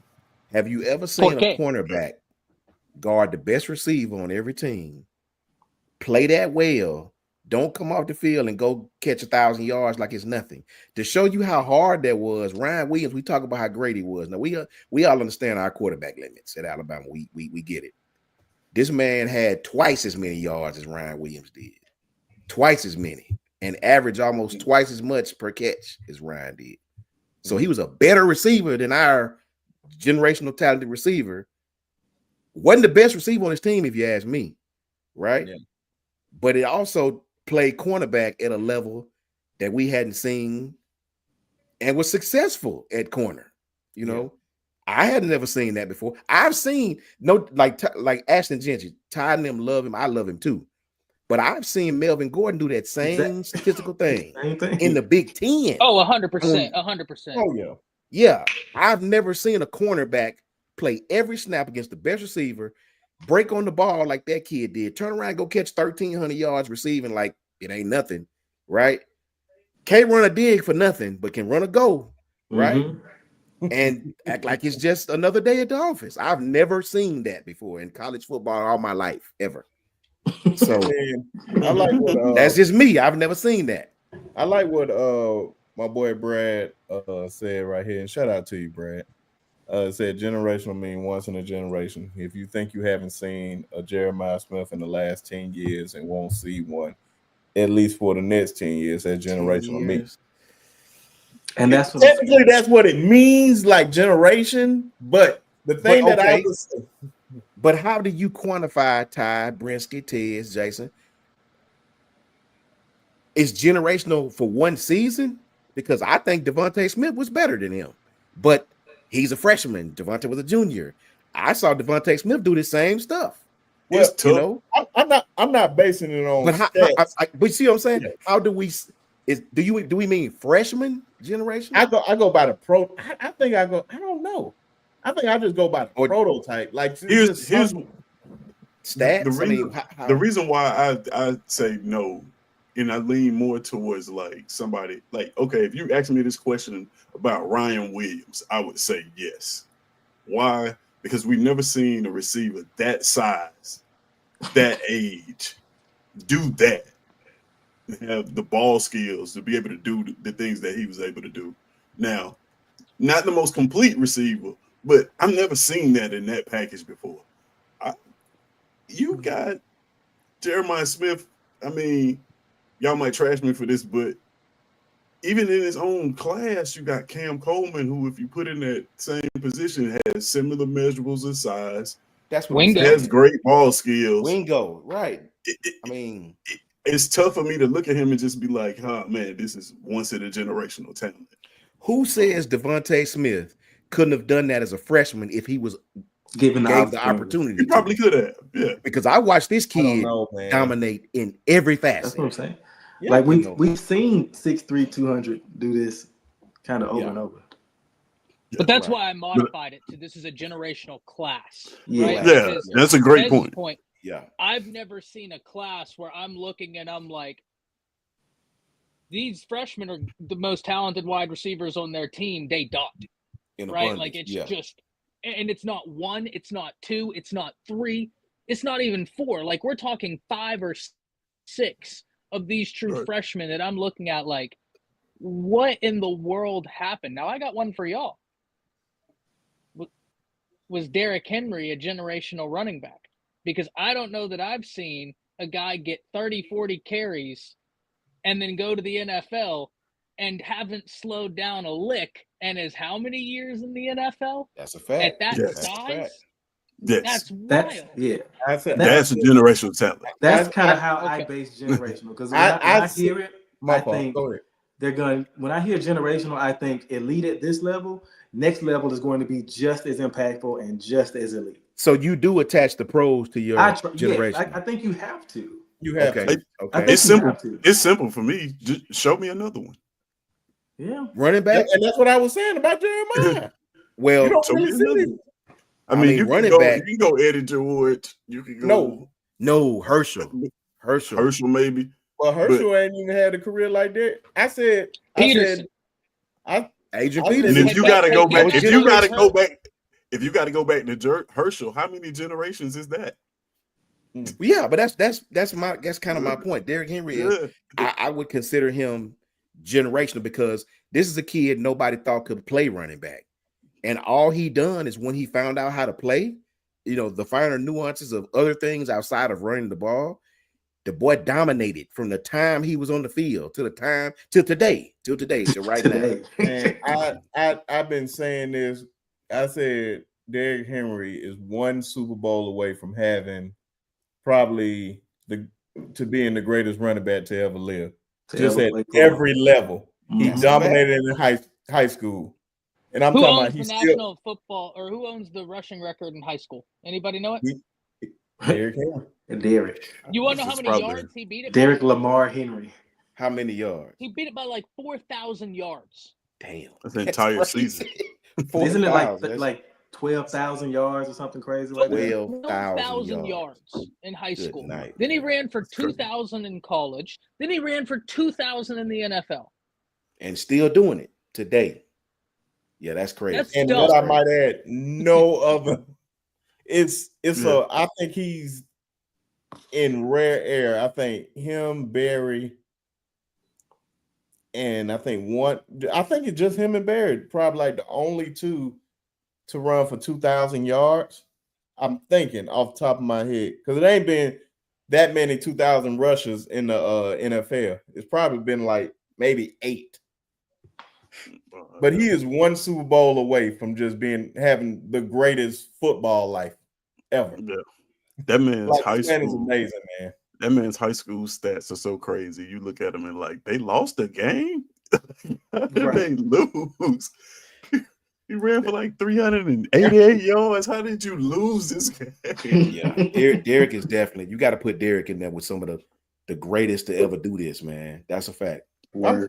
Have you ever seen a cornerback guard the best receiver on every team, play that well, don't come off the field and go catch 1,000 yards like it's nothing? To show you how hard that was, Ryan Williams, we talk about how great he was. Now we all understand our quarterback limits at Alabama. We get it. This man had twice as many yards as Ryan Williams did. Twice as many. And average almost twice as much per catch as Ryan did. So he was a better receiver than our generational talented receiver. Wasn't the best receiver on his team, if you ask me. Right? Yeah. But it also played cornerback at a level that we hadn't seen and was successful at corner. You know, I had never seen that before. I've seen like Ashton Gentry, Ty and them love him. I love him too. But I've seen Melvin Gordon do that same statistical thing in the Big Ten. Oh, 100%. 100%. Oh, yeah. Yeah. I've never seen a cornerback play every snap against the best receiver, break on the ball like that kid did, turn around and go catch 1,300 yards receiving like It ain't nothing, right? Can't run a dig for nothing, but can run a goal, right? And act like it's just another day at the office. I've never seen that before in college football all my life, ever. So I like what that's just me. I've never seen that. I like what my boy Brad said right here, and shout out to you, Brad. It said generational mean once in a generation. If you think you haven't seen a Jeremiah Smith in the last 10 years and won't see one, at least for the next 10 years, that generational means. And that's what technically that's what it means, like generation. But the thing that I was, but how do you quantify Ty, Brinsky, Tez, Jason? Is generational for one season? Because I think Devontae Smith was better than him, but he's a freshman. Devontae was a junior. I saw Devontae Smith do the same stuff. Well, you know, I'm not basing it on. But but see what I'm saying? Yes. How do we? Do we mean freshman generation? I go by the pro. I think I go. I don't know. I think I just go by the prototype. Like here's stats. The reason why I say no, and I lean more towards like somebody like, okay, if you ask me this question about Ryan Williams, I would say yes. Why? Because we've never seen a receiver that size, that age, do that. Have the ball skills to be able to do the things that he was able to do. Now, not the most complete receiver, but I've never seen that in that package before. You got Jeremiah Smith. I mean, y'all might trash me for this, but even in his own class, you got Cam Coleman, who, if you put in that same position, has similar measurables in size. That's what has great ball skills. Wingo, right? It's tough for me to look at him and just be like, "Huh, man, this is once in a generational talent." Who says Devontae Smith couldn't have done that as a freshman if he was given the opportunity? He probably could have, yeah. Because I watched this kid dominate in every facet. That's what I'm saying. Yeah, like we've seen 6'3", 200 do this kind of over and over. But that's why I modified it to this is a generational class. Yeah, right? Yeah, that's a great point. Yeah, I've never seen a class where I'm looking and I'm like, these freshmen are the most talented wide receivers on their team. They dot, right? Like it's just, and it's not one, it's not two, it's not three, it's not even four. Like we're talking 5 or 6 of these true freshmen that I'm looking at. Like, what in the world happened? Now I got one for y'all. Was Derrick Henry a generational running back? Because I don't know that I've seen a guy get 30, 40 carries and then go to the NFL and haven't slowed down a lick and is how many years in the NFL? That's a fact. At that size? Yes. That's wild. That's a generational talent. That's kind of how I base generational. Because when I hear it, I think they're going. When I hear generational, I think elite at this level. Next level is going to be just as impactful and just as elite. So you do attach the pros to your generation. Yes, I think you have to. You have to. Okay. It's simple. It's simple for me. Just show me another one. Yeah. Running back. And that's what I was saying about Jeremiah. Well, you don't really see it. I mean, you running back. You can go Eddie George. You can go. No, Herschel. Herschel maybe. Well, Herschel ain't even had a career like that. Peterson. Adrian Peterson. And if you got to go back, if you got to go back to Herschel, how many generations is that? Yeah, but that's kind of my point. Derrick Henry is. I would consider him generational because this is a kid nobody thought could play running back, and all he done is when he found out how to play, the finer nuances of other things outside of running the ball. The boy dominated from the time he was on the field to today, to right now. And I've been saying this. I said Derrick Henry is one Super Bowl away from having probably to being the greatest running back to ever live. Just at every level. He dominated in high school. And I'm talking about he's national football, or who owns the rushing record in high school? Anybody know it? Derrick Henry. Derrick. You want to know how many yards he beat it? Derrick Lamar Henry. How many yards? He beat it by like 4,000 yards. Damn. That's an entire season. Isn't it like 12,000 yards or something crazy like that. 12,000 yards in high Good school. night, Then he man. ran for 2,000 in college. Then he ran for 2,000 in the NFL. And still doing it today. Yeah, that's crazy. That's And dumb. what I might add, no other. I think he's in rare air. I think him, Barry, and I think it's just him and Barry, probably like the only two to run for 2,000 yards. I'm thinking off the top of my head, because it ain't been that many 2,000 rushes in the NFL. It's probably been like maybe 8. But he is one Super Bowl away from just having the greatest football life ever. Yeah. That man's high school is amazing, man. That man's high school stats are so crazy. You look at him and like, they lost the game? How did they lose? He ran for like 388 yards. How did you lose this game? Yeah, Derek is definitely. You got to put Derek in there with some of the greatest to ever do this, man. That's a fact. Well,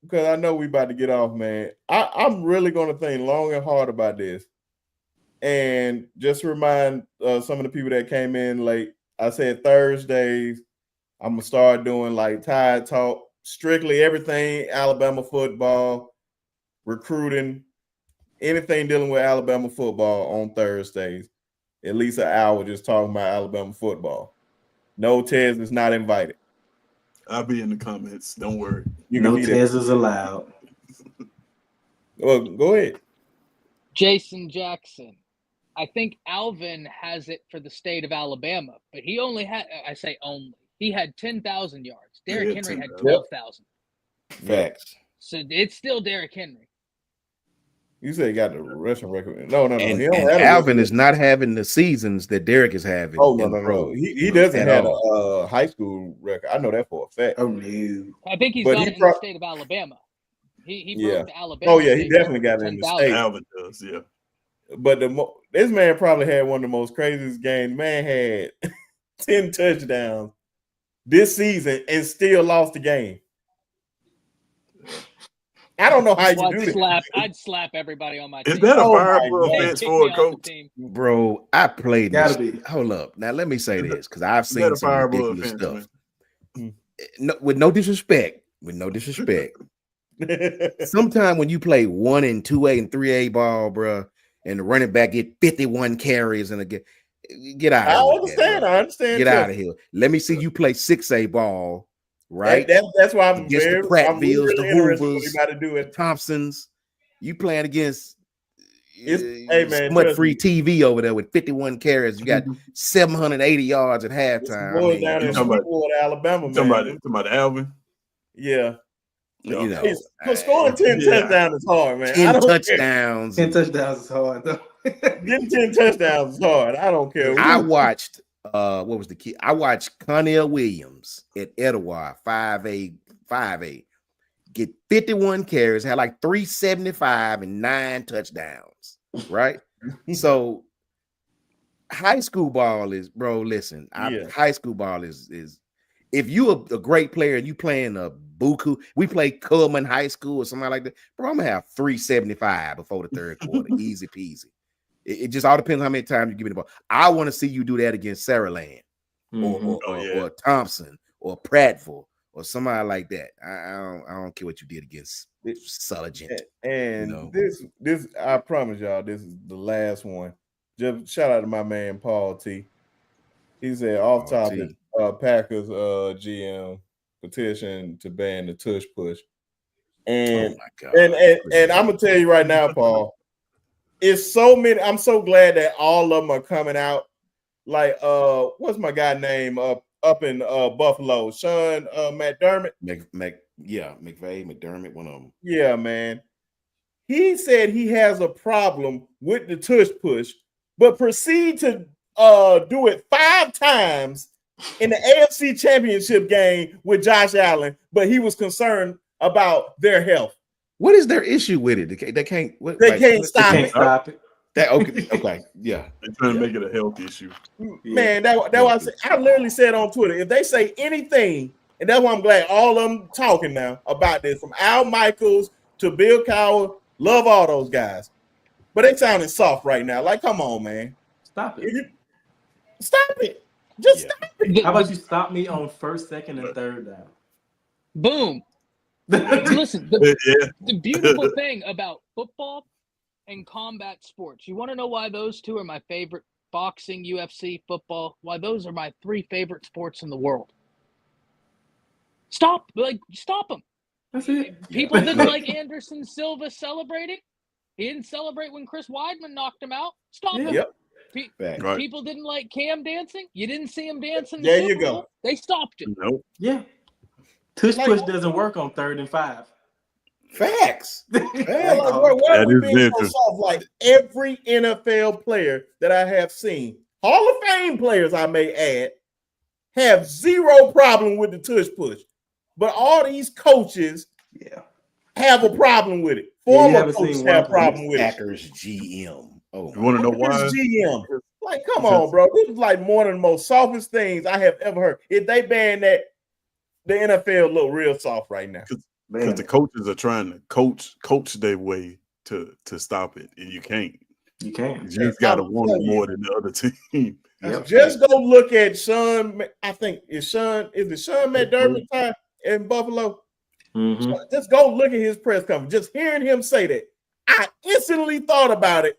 because I know we about to get off, man. I'm really going to think long and hard about this. And just remind some of the people that came in late, I said Thursdays, I'm going to start doing like Tide Talk, strictly everything Alabama football, recruiting, anything dealing with Alabama football on Thursdays. At least an hour just talking about Alabama football. No Tez is not invited. I'll be in the comments. Don't worry. No Tez is allowed. Well, go ahead. Jason Jackson. I think Alvin has it for the state of Alabama, but he only had, I say only, he had 10,000 yards. Derrick Henry had 12,000. Facts. So it's still Derrick Henry. You say he got the rushing record. No. And Alvin is not having the seasons that Derrick is having. Oh, no. He doesn't have a high school record. I know that for a fact. Oh, no. I think he's got it in the state of Alabama. He broke the Alabama. Oh, yeah, he definitely got it in the state. Alvin does, yeah. But this man probably had one of the most craziest games. Man had 10 touchdowns this season and still lost the game. I don't know how you do that. I'd slap everybody on my team. Is that a fireable offense for a coach? Bro, I played this. Be. Hold up. Now, let me say this, because I've seen some ridiculous stuff. Man. No, with no disrespect. Sometime when you play 1 and 2A and 3A ball, bro, and the running back get 51 carries and get out of here. I understand. Get out of here. Let me see you play 6A ball, right? That's why I'm against very, the Pratvilles, really the Hoovers, about to do it. Thompsons. You playing against smut free TV over there with 51 carries. You got 780 yards at halftime. Boy, down in Alabama, man. Talking about Alvin. Yeah. You know, scoring 10 touchdowns is hard, man. 10 touchdowns. 10 touchdowns is hard, though. Getting 10 touchdowns is hard. I don't care. I watched what was the key? I watched Connell Williams at Etowah 5A get 51 carries, had like 375 and 9 touchdowns. Right? So high school ball is, bro. Listen, high school ball is if you're a great player and you playing a buku, we play Coleman High School or something like that, bro, I'm gonna have 375 before the third quarter. Easy peasy. It just all depends on how many times you give me the ball. I want to see you do that against Saraland or Thompson or Prattville or somebody like that. I don't care what you did against Sulligent. And this I promise y'all, this is the last one. Just shout out to my man Paul T. He said off topic, Packers GM petition to ban the tush push. And and I'm gonna tell you right now, Paul, it's so many. I'm so glad that all of them are coming out. Like what's my guy name up in Buffalo? Sean McDermott. McDermott, one of them. Yeah, man. He said he has a problem with the tush push, but proceed to do it 5 times in the AFC Championship game with Josh Allen, but he was concerned about their health. What is their issue with it? They can't. They can't stop it. Okay, yeah. They're trying to make it a health issue. Man, that's what I literally said on Twitter. If they say anything, and that's why I'm glad all of them talking now about this, from Al Michaels to Bill Cowher, love all those guys. But they sounding soft right now. Like, come on, man. Stop it. Stop it. Just stop it. How about you stop me on first, second, and third down? Boom. Listen, the beautiful thing about football and combat sports, you want to know why those two are my favorite? Boxing, UFC, football, why those are my 3 favorite sports in the world. Stop them. That's it. People didn't like Anderson Silva celebrating. He didn't celebrate when Chris Weidman knocked him out. Stop him. Yep. People didn't like Cam dancing. You didn't see him dancing. There you go. They stopped it. Nope. Yeah. Tush push doesn't work on 3rd and 5. Facts. Why That we is being so soft? Like every NFL player that I have seen, Hall of Fame players I may add, have zero problem with the tush push. But all these coaches have a problem with it. Former coaches have a problem with it. Packers GM. Oh, you want to know why? GM. Like, come on, bro. This is like one of the most softest things I have ever heard. If they ban that, the NFL look real soft right now. Because the coaches are trying to coach their way to stop it, and you can't. You can't. You just got to want it more than the other team. Yep. Just go look at Sean. I think is Sean McDermott time in Buffalo. Mm-hmm. So just go look at his press conference. Just hearing him say that, I instantly thought about it.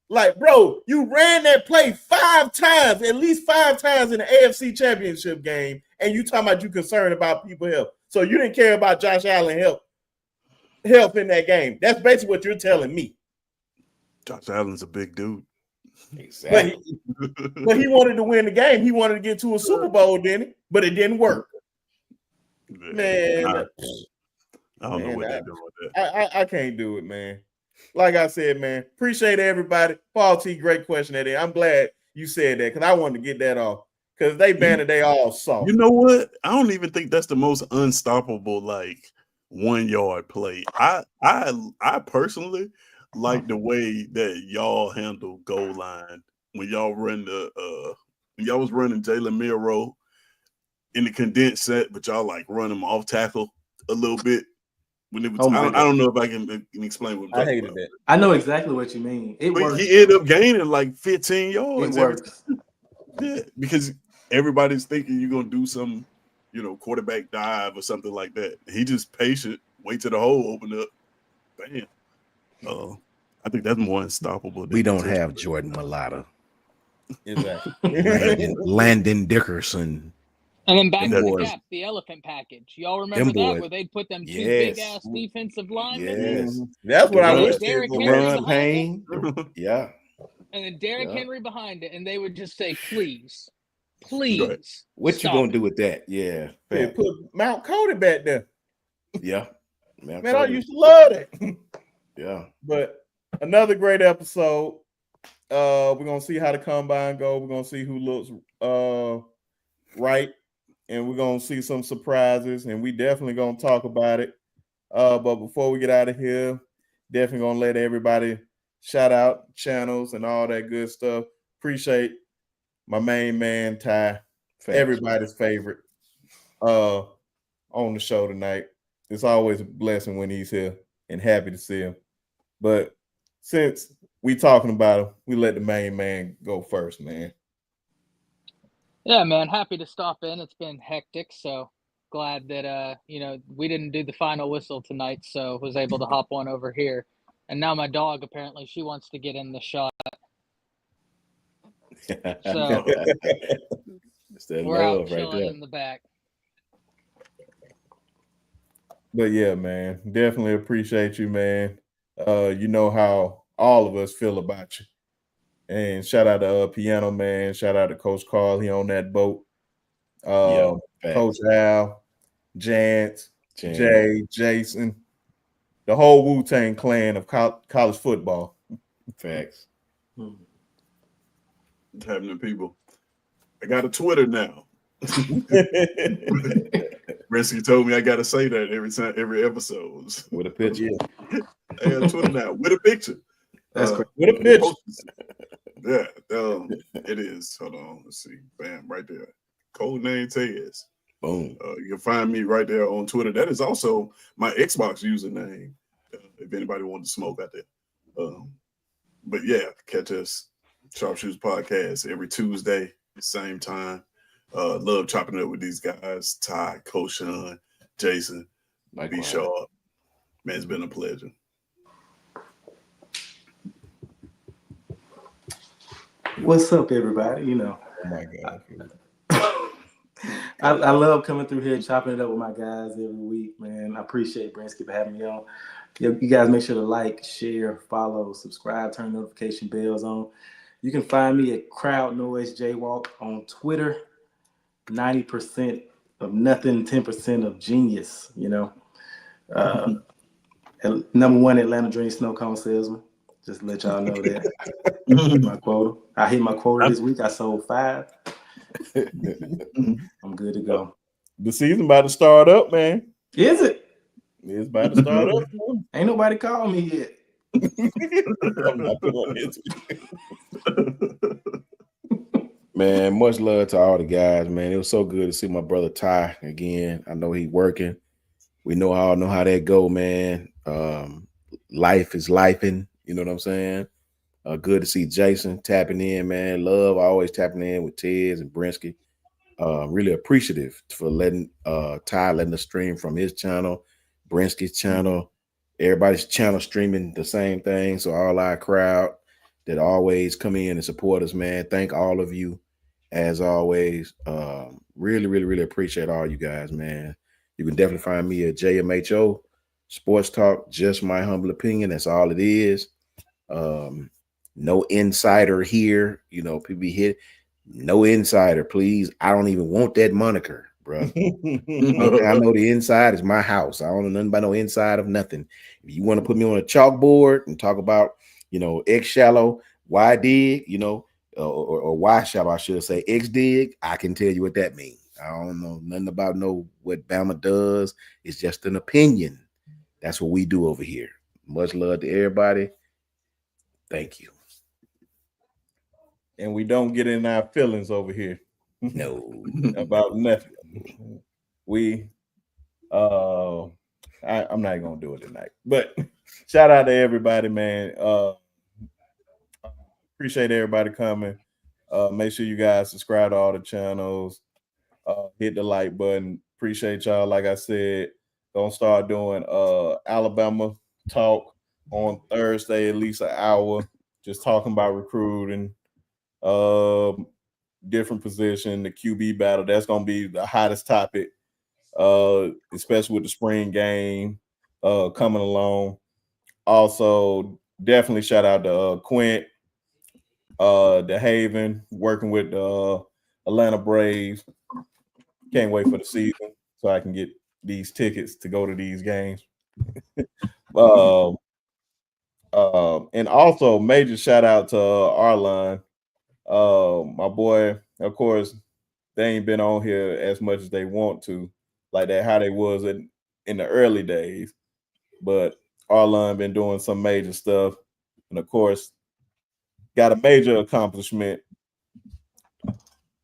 Like, bro, you ran that play 5 times, at least 5 times in the AFC Championship game, and you talking about you concerned about people health. So you didn't care about Josh Allen health in that game. That's basically what you're telling me. Josh Allen's a big dude. Exactly. But he wanted to win the game. He wanted to get to a Super Bowl, didn't he? But it didn't work. Man. I don't know what they're doing with that. I can't do it, man. Like I said, man, appreciate everybody. Paul T, great question at it. I'm glad you said that because I wanted to get that off. Because they banned it, they all soft. You know what? I don't even think that's the most unstoppable, like 1-yard play. I personally like the way that y'all handle goal line when y'all run when y'all was running Jalen Milroe in the condensed set, but y'all like run him off tackle a little bit. When it was, I don't know if I can explain what I'm I hated that. I know exactly what you mean. It works. He ended up gaining like 15 yards. It works. Yeah, because everybody's thinking you're gonna do some, quarterback dive or something like that. He just patient, wait till the hole open up, bam. I think that's more unstoppable. We don't have Jordan Mailata. Exactly. Landon Dickerson. And then back to the cap, the elephant package. Y'all remember that where they'd put them 2 big ass defensive linemen? Yes. That's what I wish. Derrick Run Payne. Yeah. And then Derrick Henry behind it, and they would just say, please. What you gonna do with that? Yeah. Put Mount Cody back there. Yeah. Man, I used to love that. Yeah. But another great episode. We're gonna see how the combine go. We're gonna see who looks right, and we're gonna see some surprises, and we definitely gonna talk about it. But before we get out of here, definitely gonna let everybody shout out channels and all that good stuff. Appreciate my main man Ty, everybody's favorite, on the show tonight. It's always a blessing when he's here, and happy to see him. But since we talking about him, we let the main man go first, man. Yeah, man. Happy to stop in. It's been hectic, so glad that we didn't do the final whistle tonight, so was able to hop on over here. And now my dog, apparently, she wants to get in the shot. So we're out chilling in the back. But yeah, man, definitely appreciate you, man. You know how all of us feel about you. And shout out to Piano Man. Shout out to Coach Carl. He on that boat. Coach Al, Jance, Jay, Jason, the whole Wu-Tang clan of college football. Facts. What's happening, people? I got a Twitter now. Rescue told me I got to say that every episode. With a picture. I got a Twitter now with a picture. That's great. With a picture. Yeah, it is. Hold on, let's see. Bam, right there. Code name Tez. Boom. You can find me right there on Twitter. That is also my Xbox username. If anybody wants to smoke out there. But yeah, catch us Sharpshooters Podcast every Tuesday, same time. Love chopping it up with these guys, Ty, Coach Sean, Jason, be sharp. Man, it's been a pleasure. What's up, everybody? You know, Oh my God. I love coming through here, chopping it up with my guys every week, man. I appreciate Brinsky for having me on. You guys make sure to like, share, follow, subscribe, turn notification bells on. You can find me at Crowd Noise Jaywalk on Twitter. 90% of nothing, 10% of genius, you know. Number one Atlanta Dream Snow Cone salesman. Just to let y'all know that. My quota. I hit my quota this week. I sold 5. I'm good to go. The season about to start up, man. Is it? It's about to start up. Ain't nobody called me yet. I'm not doing this. Man, much love to all the guys, man. It was so good to see my brother Ty again. I know he's working. We all know how that go, man. Life is lifing. You know what I'm saying? Good to see Jason tapping in, man. Love always tapping in with Tez and Brinsky. Really appreciative for letting Ty letting us stream from his channel, Brinsky's channel, everybody's channel streaming the same thing. So all our crowd that always come in and support us, man. Thank all of you as always. Really, really, really appreciate all you guys, man. You can definitely find me at JMHO Sports Talk, just my humble opinion. That's all it is. No insider here. You know, people be hit. No insider, please. I don't even want that moniker, bro. I know the inside is my house. I don't know nothing about no inside of nothing. If you want to put me on a chalkboard and talk about, you know, X shallow, Y dig, you know, or Y shallow, I should say, X dig, I can tell you what that means. I don't know nothing about what Bama does. It's just an opinion. That's what we do over here. Much love to everybody. Thank you. And we don't get in our feelings over here. No. About nothing. I'm not gonna do it tonight. But shout out to everybody, man. Appreciate everybody coming. Make sure you guys subscribe to all the channels. Hit the like button. Appreciate y'all. Like I said, gonna start doing Alabama talk on Thursday, at least an hour, just talking about recruiting, different position, the QB battle. That's gonna be the hottest topic, especially with the spring game coming along. Also, definitely shout out to Quint, the Haven, working with the Atlanta Braves. Can't wait for the season so I can get these tickets to go to these games. And also major shout out to Arlon, my boy. Of course, they ain't been on here as much as they want to, like that how they was in the early days. But Arlon been doing some major stuff, and of course, got a major accomplishment.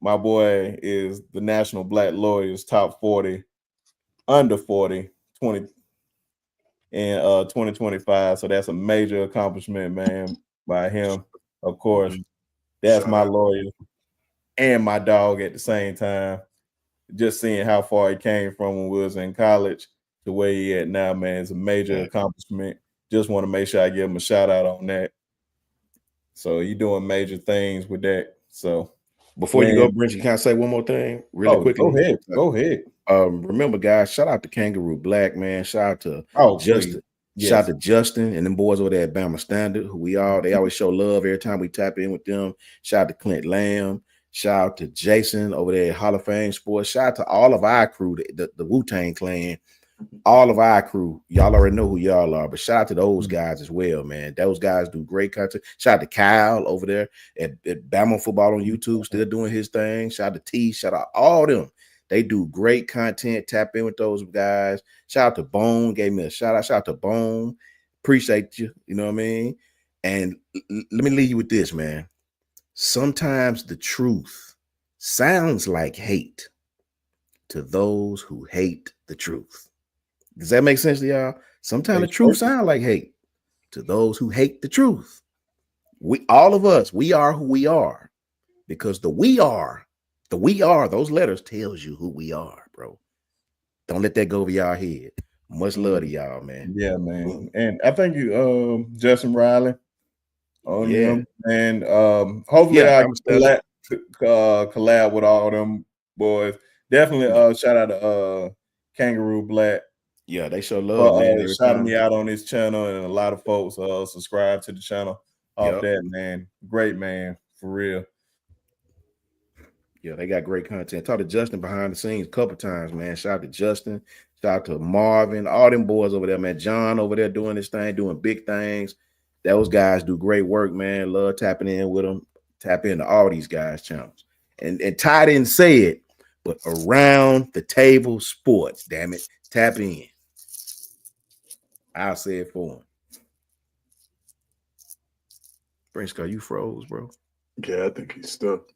My boy is the National Black Lawyers Top 40, under 40, 20 in 2025. So that's a major accomplishment, man, by him. Of course, that's my lawyer and my dog at the same time. Just seeing how far he came from when we was in college to where he at now, man, is a major accomplishment. Just want to make sure I give him a shout out on that. So you doing major things with that. So before you go, Brinsky, can I say one more thing really quickly? Go ahead. Remember, guys, shout out to Kangaroo Black, man. Shout out to Justin. Yes. Shout out to Justin and them boys over there at Bama Standard, who they always show love every time we tap in with them. Shout out to Clint Lamb. Shout out to Jason over there at Hall of Fame Sports. Shout out to all of our crew, the Wu-Tang Clan, all of our crew. Y'all already know who y'all are, but shout out to those guys as well, man. Those guys do great content. Shout out to Kyle over there at Bama Football on YouTube, still doing his thing. Shout out to T. Shout out all them. They do great content. Tap in with those guys. Shout out to Bone. Gave me a shout out. Shout out to Bone. Appreciate you. You know what I mean? And let me leave you with this, man. Sometimes the truth sounds like hate to those who hate the truth. Does that make sense to y'all? Sometimes the truth sounds like hate to those who hate the truth. all of us, we are who we are because the we are, those letters tells you who we are, bro. Don't let that go over y'all head. Much love to y'all, man. Yeah, man. And I thank you, Justin Riley, on them. And hopefully I collab with all them boys. Definitely shout out to Kangaroo Black. Yeah, they show love, man. Shouting me out on his channel, and a lot of folks subscribe to the channel off that, man. Great, man, for real. Yeah, they got great content. Talk to Justin behind the scenes a couple times, man. Shout out to Justin. Shout out to Marvin, all them boys over there, man. John over there doing this thing, doing big things. Those guys do great work, man. Love tapping in with them. Tap into all these guys' channels. And Ty didn't say it, but Around the Table Sports, damn it. Tap in. I'll say it for him. Brinsky, you froze, bro? Yeah, I think he's stuck.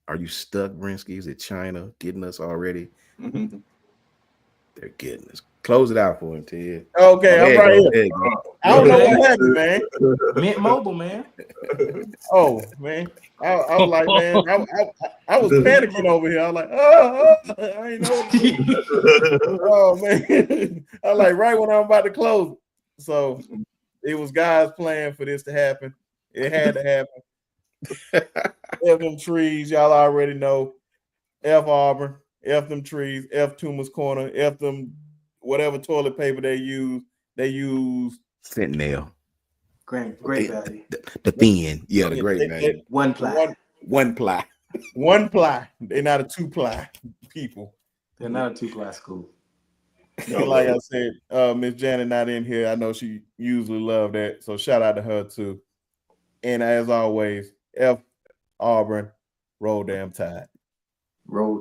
Are you stuck, Brinsky? Is it China getting us already? Mm-hmm. They're getting us. Close it out for him, Ted. Okay, I'm right here. I don't know what happened, man. Mint Mobile, man. Oh, man. I was like, man, I was panicking over here. I was like, I ain't know. Oh, man. I was like, right when I'm about to close. So it was God's plan for this to happen. It had to happen. F them trees, y'all already know. F Auburn, F them trees, F Toomer's Corner, F them whatever toilet paper they use. They use Sentinel. Great value. The thin. Yeah, the great value. One ply. One ply. One ply. They're not a 2-ply people. They're not a 2-ply school. Like I said, Miss Janet not in here. I know she usually love that. So shout out to her too. And as always, F Auburn, roll damn tide. Roll